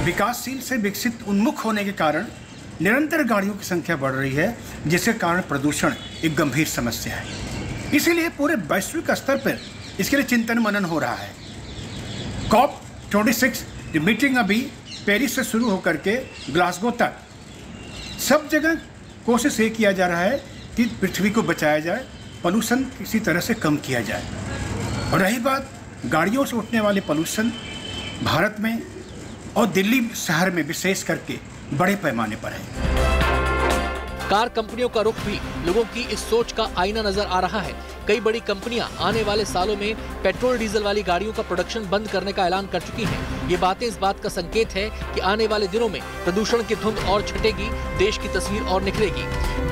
विकासशील से विकसित उन्मुख होने के कारण निरंतर गाड़ियों की संख्या बढ़ रही है, जिसके कारण प्रदूषण एक गंभीर समस्या है। इसीलिए पूरे वैश्विक स्तर पर इसके लिए चिंतन मनन हो रहा है। COP26 की मीटिंग अभी पेरिस से शुरू होकर के ग्लासगो तक सब जगह कोशिश ये किया जा रहा है कि पृथ्वी को बचाया जाए, पोल्यूशन किसी तरह से कम किया जाए। और रही बात गाड़ियों से उठने वाले पोल्यूशन, भारत में और दिल्ली शहर में विशेष करके बड़े पैमाने पर है। कार कंपनियों का रुख भी लोगों की इस सोच का आईना नजर आ रहा है। कई बड़ी कंपनियां आने वाले सालों में पेट्रोल डीजल वाली गाड़ियों का प्रोडक्शन बंद करने का ऐलान कर चुकी हैं। ये बातें इस बात का संकेत है कि आने वाले दिनों में प्रदूषण की धुंध और छटेगी, देश की तस्वीर और निखरेगी।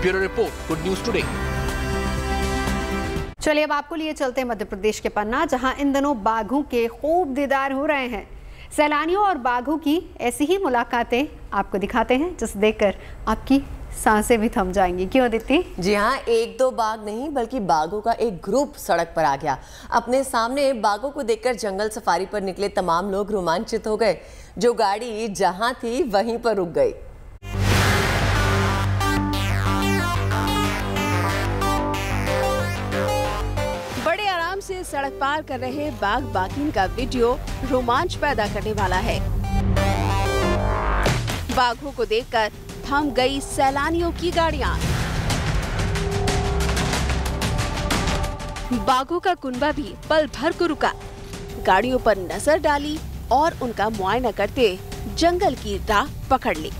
Bureau report, good news today. चलिए अब आपको लिए चलते हैं मध्य प्रदेश के पन्ना, जहां इन दिनों बाघों के खूब दीदार हो रहे हैं। सैलानियों और बाघों की ऐसी ही मुलाकातें आपको दिखाते हैं, जिसे देखकर आपकी सांसें भी थम जाएंगी। क्यों अदिति? जी हाँ, एक दो बाघ नहीं बल्कि बाघों का एक ग्रुप सड़क पर आ गया। अपने सामने बाघों को देखकर जंगल सफारी पर निकले तमाम लोग रोमांचित हो गए। जो गाड़ी जहां थी वहीं पर रुक गई। बड़े आराम से सड़क पार कर रहे बाघ बाघिन का वीडियो रोमांच पैदा करने वाला है। बाघों को देखकर थम गई सैलानियों की गाड़ियां। बाघों का कुनबा भी पल भर को रुका, गाड़ियों पर नजर डाली और उनका मुआयना करते जंगल की राह पकड़ ली।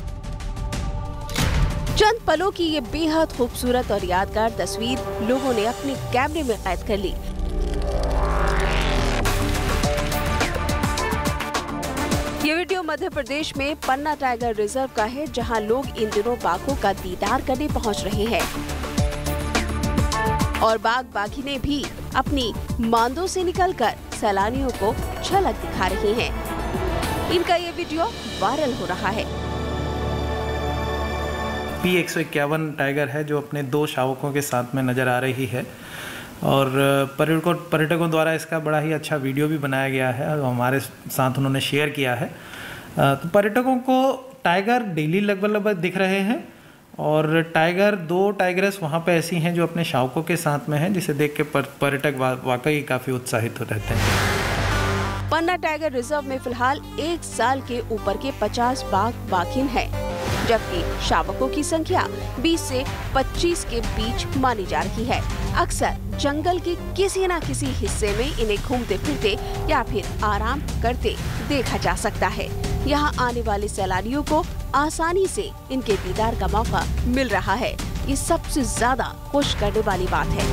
चंद पलों की ये बेहद खूबसूरत और यादगार तस्वीर लोगों ने अपने कैमरे में कैद कर ली। ये वीडियो मध्य प्रदेश में पन्ना टाइगर रिजर्व का है, जहां लोग इन दिनों बाघों का दीदार करने पहुंच रहे हैं और बाघ बाघिनें भी अपनी मांदों से निकलकर सैलानियों को झलक दिखा रही हैं। इनका ये वीडियो वायरल हो रहा है। P151 टाइगर है जो अपने 2 शावकों के साथ में नजर आ रही है और पर्यटकों द्वारा इसका बड़ा ही अच्छा वीडियो भी बनाया गया है, हमारे साथ उन्होंने शेयर किया है। तो पर्यटकों को टाइगर डेली लगभग दिख रहे हैं और 2 टाइगर्स वहाँ पे ऐसी हैं जो अपने शावकों के साथ में हैं, जिसे देख के पर्यटक वाकई काफ़ी उत्साहित हो रहते हैं। पन्ना टाइगर रिजर्व में फिलहाल 1 साल के ऊपर के 50 बाघ बाघिन हैं, जबकि शावकों की संख्या 20 से 25 के बीच मानी जा रही है। अक्सर जंगल के किसी न किसी हिस्से में इन्हें घूमते फिरते या फिर आराम करते देखा जा सकता है। यहाँ आने वाले सैलानियों को आसानी से इनके दीदार का मौका मिल रहा है। ये सबसे ज्यादा खुश करने वाली बात है।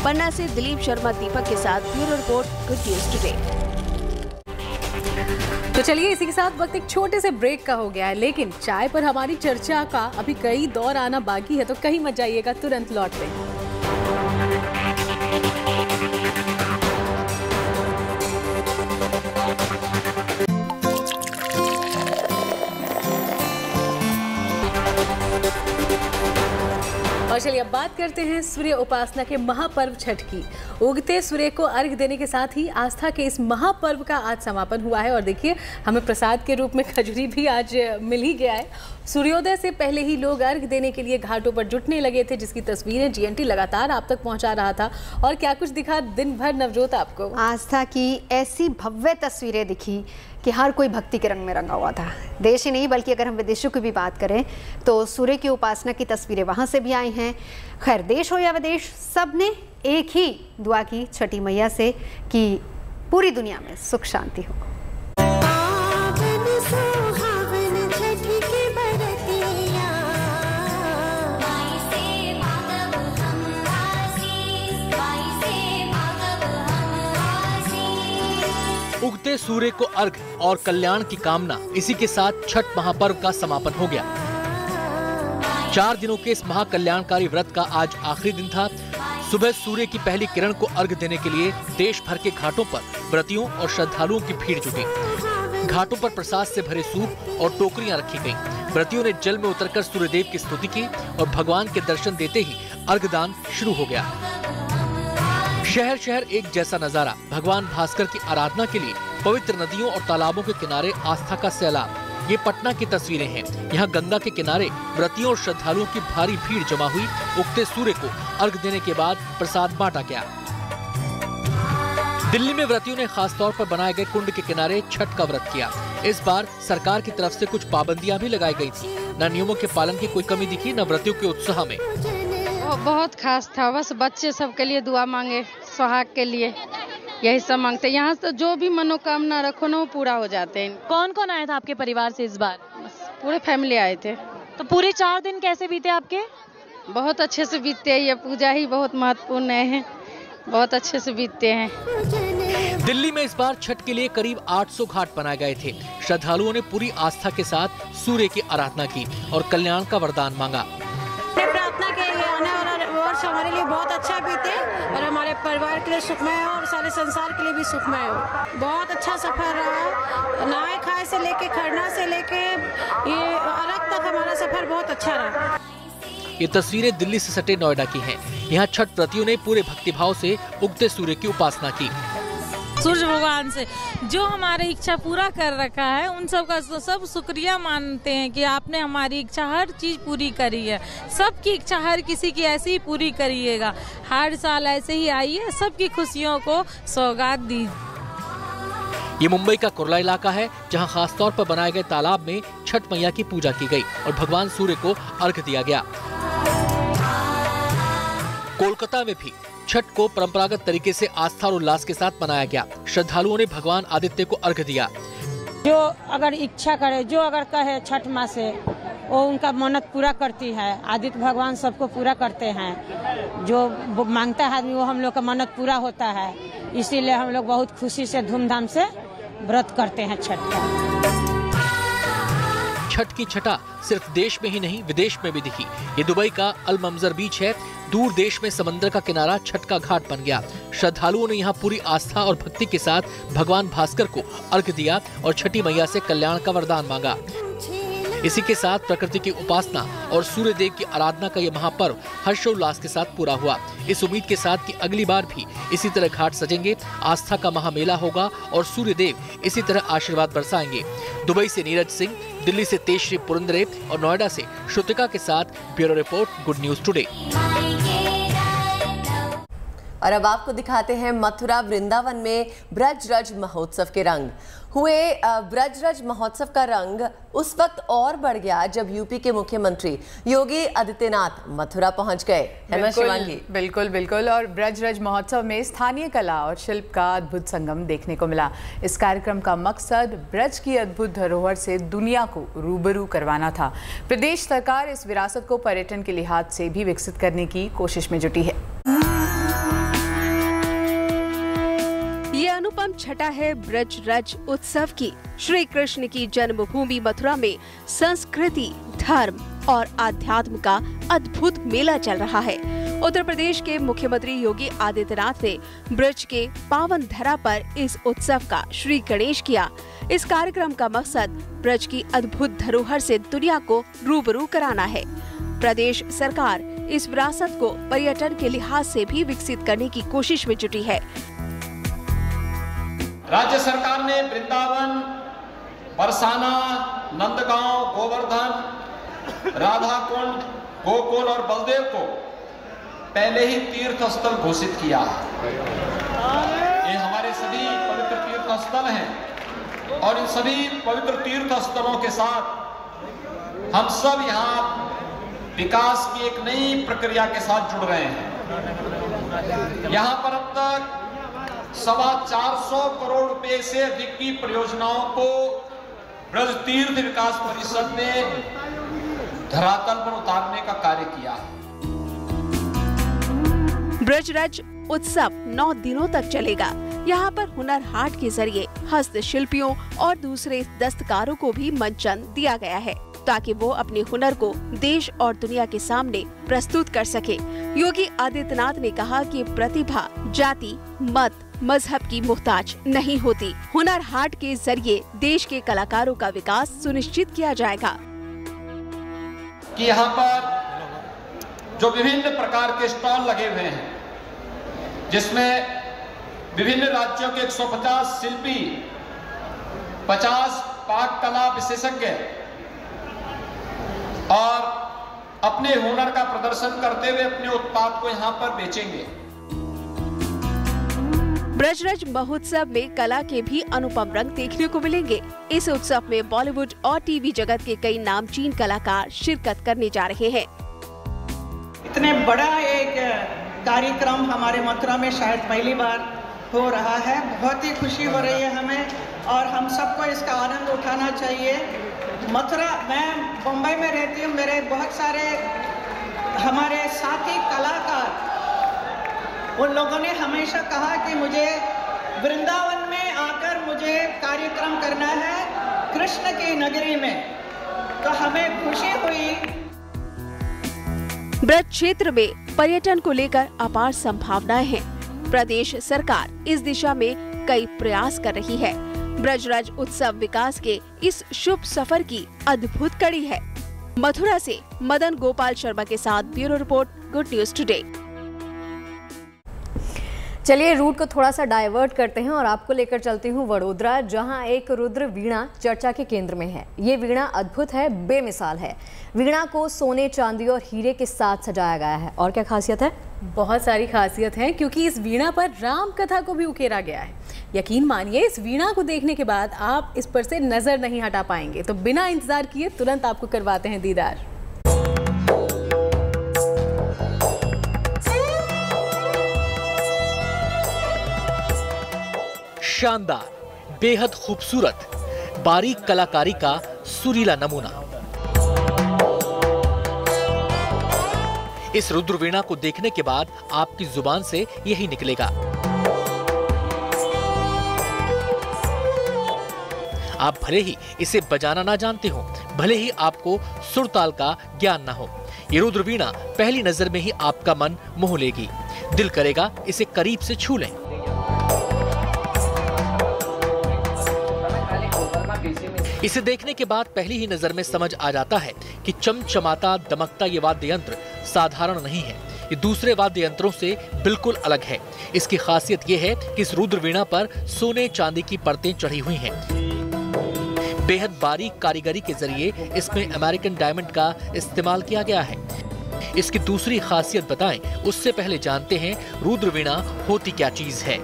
पन्ना से दिलीप शर्मा दीपक के साथ bureau report, good news today. तो चलिए इसी के साथ वक्त एक छोटे से ब्रेक का हो गया है, लेकिन चाय पर हमारी चर्चा का अभी कई दौर आना बाकी है, तो कहीं मत जाइएगा, तुरंत लौटते हैं। और चलिए अब बात करते हैं सूर्य उपासना के महापर्व छठ की। उगते सूर्य को अर्घ देने के साथ ही आस्था के इस महापर्व का आज समापन हुआ है और देखिए हमें प्रसाद के रूप में खजूरी भी आज मिल ही गया है। सूर्योदय से पहले ही लोग अर्घ देने के लिए घाटों पर जुटने लगे थे, जिसकी तस्वीरें जीएनटी लगातार आप तक पहुंचा रहा था। और क्या कुछ दिखा दिन भर नवजोत आपको? आस्था की ऐसी भव्य तस्वीरें दिखी कि हर कोई भक्ति के रंग में रंगा हुआ था। देश ही नहीं बल्कि अगर हम विदेशों की भी बात करें तो सूर्य की उपासना की तस्वीरें वहां से भी आई हैं। खैर देश हो या विदेश, सब ने एक ही दुआ की छठी मैया से कि पूरी दुनिया में सुख शांति हो। उगते सूर्य को अर्घ और कल्याण की कामना, इसी के साथ छठ महापर्व का समापन हो गया। 4 दिनों के इस महाकल्याणकारी व्रत का आज आखिरी दिन था। सुबह सूर्य की पहली किरण को अर्घ देने के लिए देश भर के घाटों पर व्रतियों और श्रद्धालुओं की भीड़ जुटी। घाटों पर प्रसाद से भरे सूप और टोकरियां रखी गईं। व्रतियों ने जल में उतरकर सूर्यदेव की स्तुति की और भगवान के दर्शन देते ही अर्घदान शुरू हो गया। शहर शहर एक जैसा नजारा। भगवान भास्कर की आराधना के लिए पवित्र नदियों और तालाबों के किनारे आस्था का सैलाब। ये पटना की तस्वीरें हैं। यहाँ गंगा के किनारे व्रतियों और श्रद्धालुओं की भारी भीड़ जमा हुई। उगते सूर्य को अर्घ देने के बाद प्रसाद बांटा गया। दिल्ली में व्रतियों ने खास तौर पर बनाए गए कुंड के किनारे छठ का व्रत किया। इस बार सरकार की तरफ से कुछ पाबंदियां भी लगाई गई थी। न नियमों के पालन की कोई कमी दिखी, न व्रतियों के उत्साह में। बहुत खास था। बस बच्चे सबके लिए दुआ मांगे, सुहाग के लिए यही सब मांगते। यहाँ तो जो भी मनोकामना रखो ना वो पूरा हो जाते हैं। कौन कौन आया था आपके परिवार से इस बार? पूरे फैमिली आए थे। तो पूरे 4 दिन कैसे बीते आपके? बहुत अच्छे से बीतते हैं। ये पूजा ही बहुत महत्वपूर्ण है, बहुत अच्छे से बीतते हैं। दिल्ली में इस बार छठ के लिए करीब 800 घाट बनाए गए थे। श्रद्धालुओं ने पूरी आस्था के साथ सूर्य की आराधना की और कल्याण का वरदान मांगा। प्रार्थना के लिए आने वाला वर्ष हमारे लिए बहुत अच्छा बीते और हमारे परिवार के लिए सुखमय हो और सारे संसार के लिए भी सुखमय हो। बहुत अच्छा सफर रहा। नहाए खाए से लेके खरना से लेके ये अर्घ तक हमारा सफर बहुत अच्छा रहा। ये तस्वीरें दिल्ली से सटे नोएडा की हैं। यहाँ छठ व्रतियों ने पूरे भक्तिभाव से उगते सूर्य की उपासना की। सूर्य भगवान से जो हमारी इच्छा पूरा कर रखा है उन सब का सब शुक्रिया मानते हैं कि आपने हमारी इच्छा हर चीज पूरी करी है। सबकी इच्छा हर किसी की ऐसी ही पूरी करिएगा। हर साल ऐसे ही आइए, सबकी खुशियों को सौगात दीजिए। ये मुंबई का कुर्ला इलाका है, जहां खास तौर पर बनाए गए तालाब में छठ मैया की पूजा की गई और भगवान सूर्य को अर्घ दिया गया। कोलकाता में भी छठ को परंपरागत तरीके से आस्था और उल्लास के साथ मनाया गया। श्रद्धालुओं ने भगवान आदित्य को अर्घ दिया। जो अगर इच्छा करे, जो अगर कहे छठ माँ से, वो उनका मन्नत पूरा करती है। आदित्य भगवान सबको पूरा करते हैं। जो मांगता है आदमी वो हम लोग का मन्नत पूरा होता है। इसीलिए हम लोग बहुत खुशी से धूमधाम से व्रत करते हैं छठ का। छठ की छटा सिर्फ देश में ही नहीं विदेश में भी दिखी। ये दुबई का अल मंजर बीच है। दूर देश में समंदर का किनारा छठ का घाट बन गया। श्रद्धालुओं ने यहाँ पूरी आस्था और भक्ति के साथ भगवान भास्कर को अर्घ दिया और छठी मैया से कल्याण का वरदान मांगा। इसी के साथ प्रकृति की उपासना और सूर्य देव की आराधना का ये महापर्व हर्षोल्लास के साथ पूरा हुआ। इस उम्मीद के साथ कि अगली बार भी इसी तरह घाट सजेंगे, आस्था का महामेला होगा और सूर्य देव इसी तरह आशीर्वाद बरसाएंगे। दुबई से नीरज सिंह, दिल्ली से तेजश्री पुरंदरे और नोएडा से श्रुतिका के साथ bureau report, good news today. और अब आपको दिखाते हैं मथुरा वृंदावन में ब्रजरज महोत्सव के रंग। हुए ब्रजरज महोत्सव का रंग उस वक्त और बढ़ गया जब यूपी के मुख्यमंत्री योगी आदित्यनाथ मथुरा पहुंच गए, है ना शिवांगी? बिल्कुल बिल्कुल। और ब्रजरज महोत्सव में स्थानीय कला और शिल्प का अद्भुत संगम देखने को मिला। इस कार्यक्रम का मकसद ब्रज की अद्भुत धरोहर से दुनिया को रूबरू करवाना था। प्रदेश सरकार इस विरासत को पर्यटन के लिहाज से भी विकसित करने की कोशिश में जुटी है। ये अनुपम छटा है ब्रजरज उत्सव की। श्री कृष्ण की जन्मभूमि मथुरा में संस्कृति, धर्म और आध्यात्म का अद्भुत मेला चल रहा है। उत्तर प्रदेश के मुख्यमंत्री योगी आदित्यनाथ ने ब्रज के पावन धरा पर इस उत्सव का श्री गणेश किया। इस कार्यक्रम का मकसद ब्रज की अद्भुत धरोहर से दुनिया को रूबरू कराना है। प्रदेश सरकार इस विरासत को पर्यटन के लिहाज से भी विकसित करने की कोशिश में जुटी है। राज्य सरकार ने वृंदावन, बरसाना, नंदगांव, गोवर्धन, राधा कुंड, गोकुल और बलदेव को पहले ही तीर्थ स्थल घोषित किया है। ये हमारे सभी पवित्र तीर्थ स्थल हैं और इन सभी पवित्र तीर्थ स्थलों के साथ हम सब यहाँ विकास की एक नई प्रक्रिया के साथ जुड़ रहे हैं। यहाँ पर अब तक 425 करोड़ रुपए से अधिक की परियोजनाओं को ब्रज तीर्थ विकास परिषद ने धरातल पर उतारने का कार्य किया है। ब्रजरज उत्सव 9 दिनों तक चलेगा। यहाँ पर हुनर हाट के जरिए हस्तशिल्पियों और दूसरे दस्तकारों को भी मंचन दिया गया है ताकि वो अपने हुनर को देश और दुनिया के सामने प्रस्तुत कर सके। योगी आदित्यनाथ ने कहा कि प्रतिभा जाति, मत, मजहब की मुहताज नहीं होती। हुनर हाट के जरिए देश के कलाकारों का विकास सुनिश्चित किया जाएगा। कि यहाँ पर जो विभिन्न प्रकार के स्टॉल लगे हुए हैं, जिसमें विभिन्न राज्यों के 150 शिल्पी, 50 पाक कला विशेषज्ञ और अपने हुनर का प्रदर्शन करते हुए अपने उत्पाद को यहाँ पर बेचेंगे। ब्रजराज महोत्सव में कला के भी अनुपम रंग देखने को मिलेंगे। इस उत्सव में बॉलीवुड और टीवी जगत के कई नामचीन कलाकार शिरकत करने जा रहे हैं। इतने बड़ा एक कार्यक्रम हमारे मथुरा में शायद पहली बार हो रहा है। बहुत ही खुशी हो रही है हमें और हम सबको इसका आनंद उठाना चाहिए। मथुरा, मैं मुंबई में रहती हूँ, मेरे बहुत सारे हमारे साथी कलाकार, उन लोगों ने हमेशा कहा कि मुझे वृंदावन में आकर मुझे कार्यक्रम करना है कृष्ण की नगरी में, तो हमें खुशी हुई। ब्रज क्षेत्र में पर्यटन को लेकर अपार संभावनाएं हैं। प्रदेश सरकार इस दिशा में कई प्रयास कर रही है। ब्रजराज उत्सव विकास के इस शुभ सफर की अद्भुत कड़ी है। मथुरा से मदन गोपाल शर्मा के साथ bureau report, good news today. चलिए रूट को थोड़ा सा डाइवर्ट करते हैं और आपको लेकर चलती हूँ वडोदरा, जहां एक रुद्र वीणा चर्चा के केंद्र में है। ये वीणा अद्भुत है, बेमिसाल है। वीणा को सोने, चांदी और हीरे के साथ सजाया गया है। और क्या खासियत है? बहुत सारी खासियत है, क्योंकि इस वीणा पर राम कथा को भी उकेरा गया है। यकीन मानिए, इस वीणा को देखने के बाद आप इस पर से नजर नहीं हटा पाएंगे। तो बिना इंतजार किए तुरंत आपको करवाते हैं दीदार। शानदार, बेहद खूबसूरत, बारीक कलाकारी का सुरीला नमूना। इस रुद्र वीणा को देखने के बाद आपकी जुबान से यही निकलेगा। आप भले ही इसे बजाना ना जानते हो, भले ही आपको सुर ताल का ज्ञान ना हो, ये रुद्र वीणा पहली नजर में ही आपका मन मोह लेगी। दिल करेगा इसे करीब से छू लें। इसे देखने के बाद पहली ही नजर में समझ आ जाता है कि चमचमाता, दमकता ये वाद्य यंत्र साधारण नहीं है। ये दूसरे वाद्य यंत्रों से बिल्कुल अलग है। इसकी खासियत ये है कि इस रुद्र वीणा पर सोने चांदी की परतें चढ़ी हुई हैं। बेहद बारीक कारीगरी के जरिए इसमें अमेरिकन डायमंड का इस्तेमाल किया गया है। इसकी दूसरी खासियत बताएं, उससे पहले जानते हैं रुद्र वीणा होती क्या चीज है।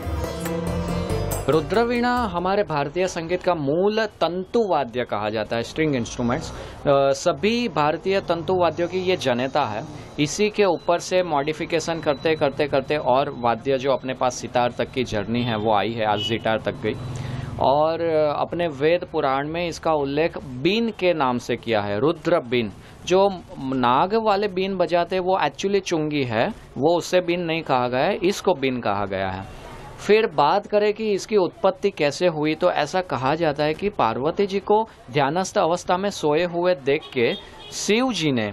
रुद्र वीणा हमारे भारतीय संगीत का मूल तंतु वाद्य कहा जाता है, स्ट्रिंग इंस्ट्रूमेंट्स। सभी भारतीय तंतु वाद्यों की ये जनता है। इसी के ऊपर से मॉडिफिकेशन करते करते करते और वाद्य जो अपने पास सितार तक की जर्नी है वो आई है, आज गिटार तक गई। और अपने वेद पुराण में इसका उल्लेख बीन के नाम से किया है, रुद्र बीन। जो नाग वाले बीन बजाते वो एक्चुअली चुंगी है, वो उससे बीन नहीं कहा गया है, इसको बीन कहा गया है। फिर बात करें कि इसकी उत्पत्ति कैसे हुई, तो ऐसा कहा जाता है कि पार्वती जी को ध्यानस्थ अवस्था में सोए हुए देख के शिव जी ने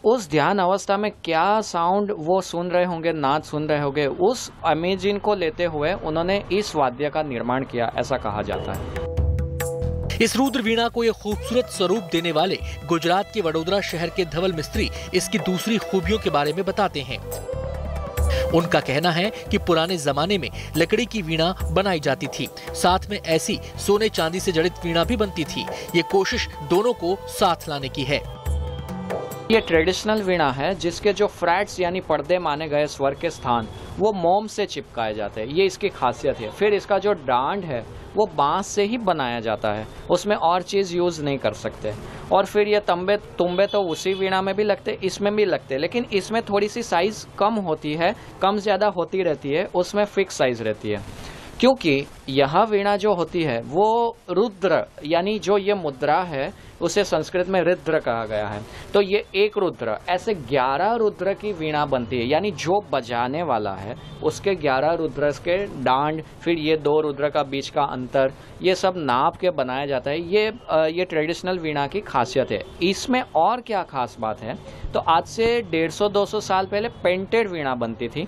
उस ध्यान अवस्था में क्या साउंड वो सुन रहे होंगे, नाद सुन रहे होंगे, उस इमेजिन को लेते हुए उन्होंने इस वाद्य का निर्माण किया, ऐसा कहा जाता है। इस रुद्र वीणा को ये खूबसूरत स्वरूप देने वाले गुजरात के वडोदरा शहर के धवल मिस्त्री इसकी दूसरी खूबियों के बारे में बताते हैं। उनका कहना है कि पुराने जमाने में लकड़ी की वीणा बनाई जाती थी, साथ में ऐसी सोने चांदी से जड़ित वीणा भी बनती थी। ये कोशिश दोनों को साथ लाने की है। ये ट्रेडिशनल वीणा है जिसके जो फ्रैट्स यानी पर्दे माने गए स्वर के स्थान वो मोम से चिपकाए जाते हैं, ये इसकी खासियत है। फिर इसका जो डांड है वो बांस से ही बनाया जाता है, उसमें और चीज़ यूज़ नहीं कर सकते। और फिर ये तुम्बे तो उसी वीणा में भी लगते, इसमें भी लगते, लेकिन इसमें थोड़ी सी साइज़ कम होती है, कम ज़्यादा होती रहती है, उसमें फिक्स साइज़ रहती है। क्योंकि यह वीणा जो होती है वो रुद्र, यानी जो ये मुद्रा है उसे संस्कृत में रुद्र कहा गया है। तो ये एक रुद्र, ऐसे 11 रुद्र की वीणा बनती है, यानी जो बजाने वाला है उसके 11 रुद्र के डांड, फिर ये 2 रुद्र का बीच का अंतर, ये सब नाप के बनाया जाता है। ये ट्रेडिशनल वीणा की खासियत है। इसमें और क्या खास बात है, तो आज से 150-200 साल पहले पेंटेड वीणा बनती थी,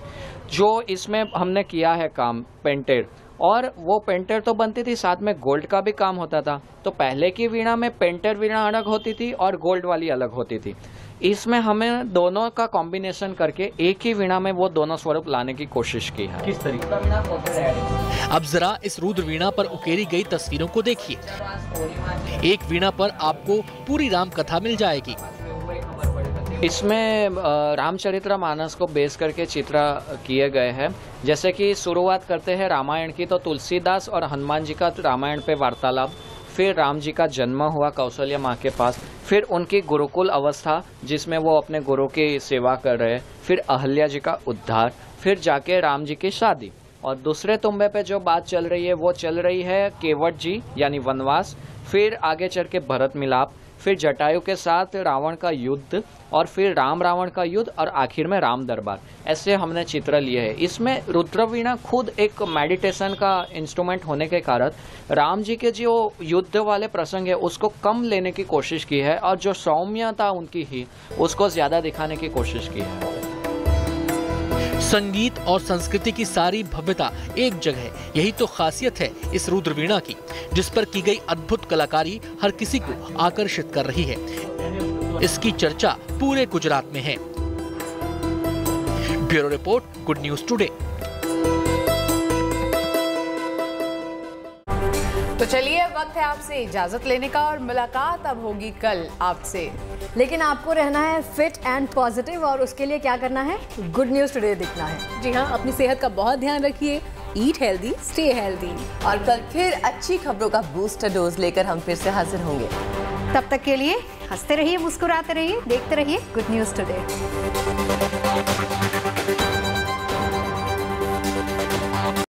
जो इसमें हमने किया है काम पेंटेड, और वो पेंटेड तो बनती थी, साथ में गोल्ड का भी काम होता था। तो पहले की वीणा में पेंटेड वीणा अलग होती थी और गोल्ड वाली अलग होती थी। इसमें हमें दोनों का कॉम्बिनेशन करके एक ही वीणा में वो दोनों स्वरूप लाने की कोशिश की है। किस तरीके का? अब जरा इस रुद्र वीणा पर उकेरी गई तस्वीरों को देखिए। एक वीणा पर आपको पूरी राम कथा मिल जाएगी। इसमें रामचरितमानस को बेस करके चित्र किए गए हैं। जैसे कि शुरुआत करते हैं रामायण की, तो तुलसीदास और हनुमान जी का रामायण पे वार्तालाप, फिर राम जी का जन्म हुआ कौशल्या माँ के पास, फिर उनकी गुरुकुल अवस्था जिसमें वो अपने गुरु की सेवा कर रहे हैं, फिर अहल्या जी का उद्धार, फिर जाके राम जी की शादी, और दूसरे तुम्बे पे जो बात चल रही है वो चल रही है केवट जी यानी वनवास, फिर आगे चल के भरत मिलाप, फिर जटायु के साथ रावण का युद्ध, और फिर राम रावण का युद्ध, और आखिर में राम दरबार। ऐसे हमने चित्र लिए हैं। इसमें रुद्रवीणा खुद एक मेडिटेशन का इंस्ट्रूमेंट होने के कारण राम जी के जो युद्ध वाले प्रसंग है उसको कम लेने की कोशिश की है, और जो सौम्यता उनकी ही उसको ज्यादा दिखाने की कोशिश की है। संगीत और संस्कृति की सारी भव्यता एक जगह, यही तो खासियत है इस रुद्र वीणा की, जिस पर की गई अद्भुत कलाकारी हर किसी को आकर्षित कर रही है। इसकी चर्चा पूरे गुजरात में है। Bureau report, good news today. तो चलिए अब वक्त है आपसे इजाजत लेने का, और मुलाकात अब होगी कल आपसे। लेकिन आपको रहना है फिट एंड पॉजिटिव, और उसके लिए क्या करना है? गुड न्यूज टुडे दिखना है। जी हाँ, अपनी सेहत का बहुत ध्यान रखिए। Eat healthy, stay healthy. और कल फिर अच्छी खबरों का बूस्टर डोज लेकर हम फिर से हाजिर होंगे। तब तक के लिए हंसते रहिए, मुस्कुराते रहिए, देखते रहिए गुड न्यूज टुडे।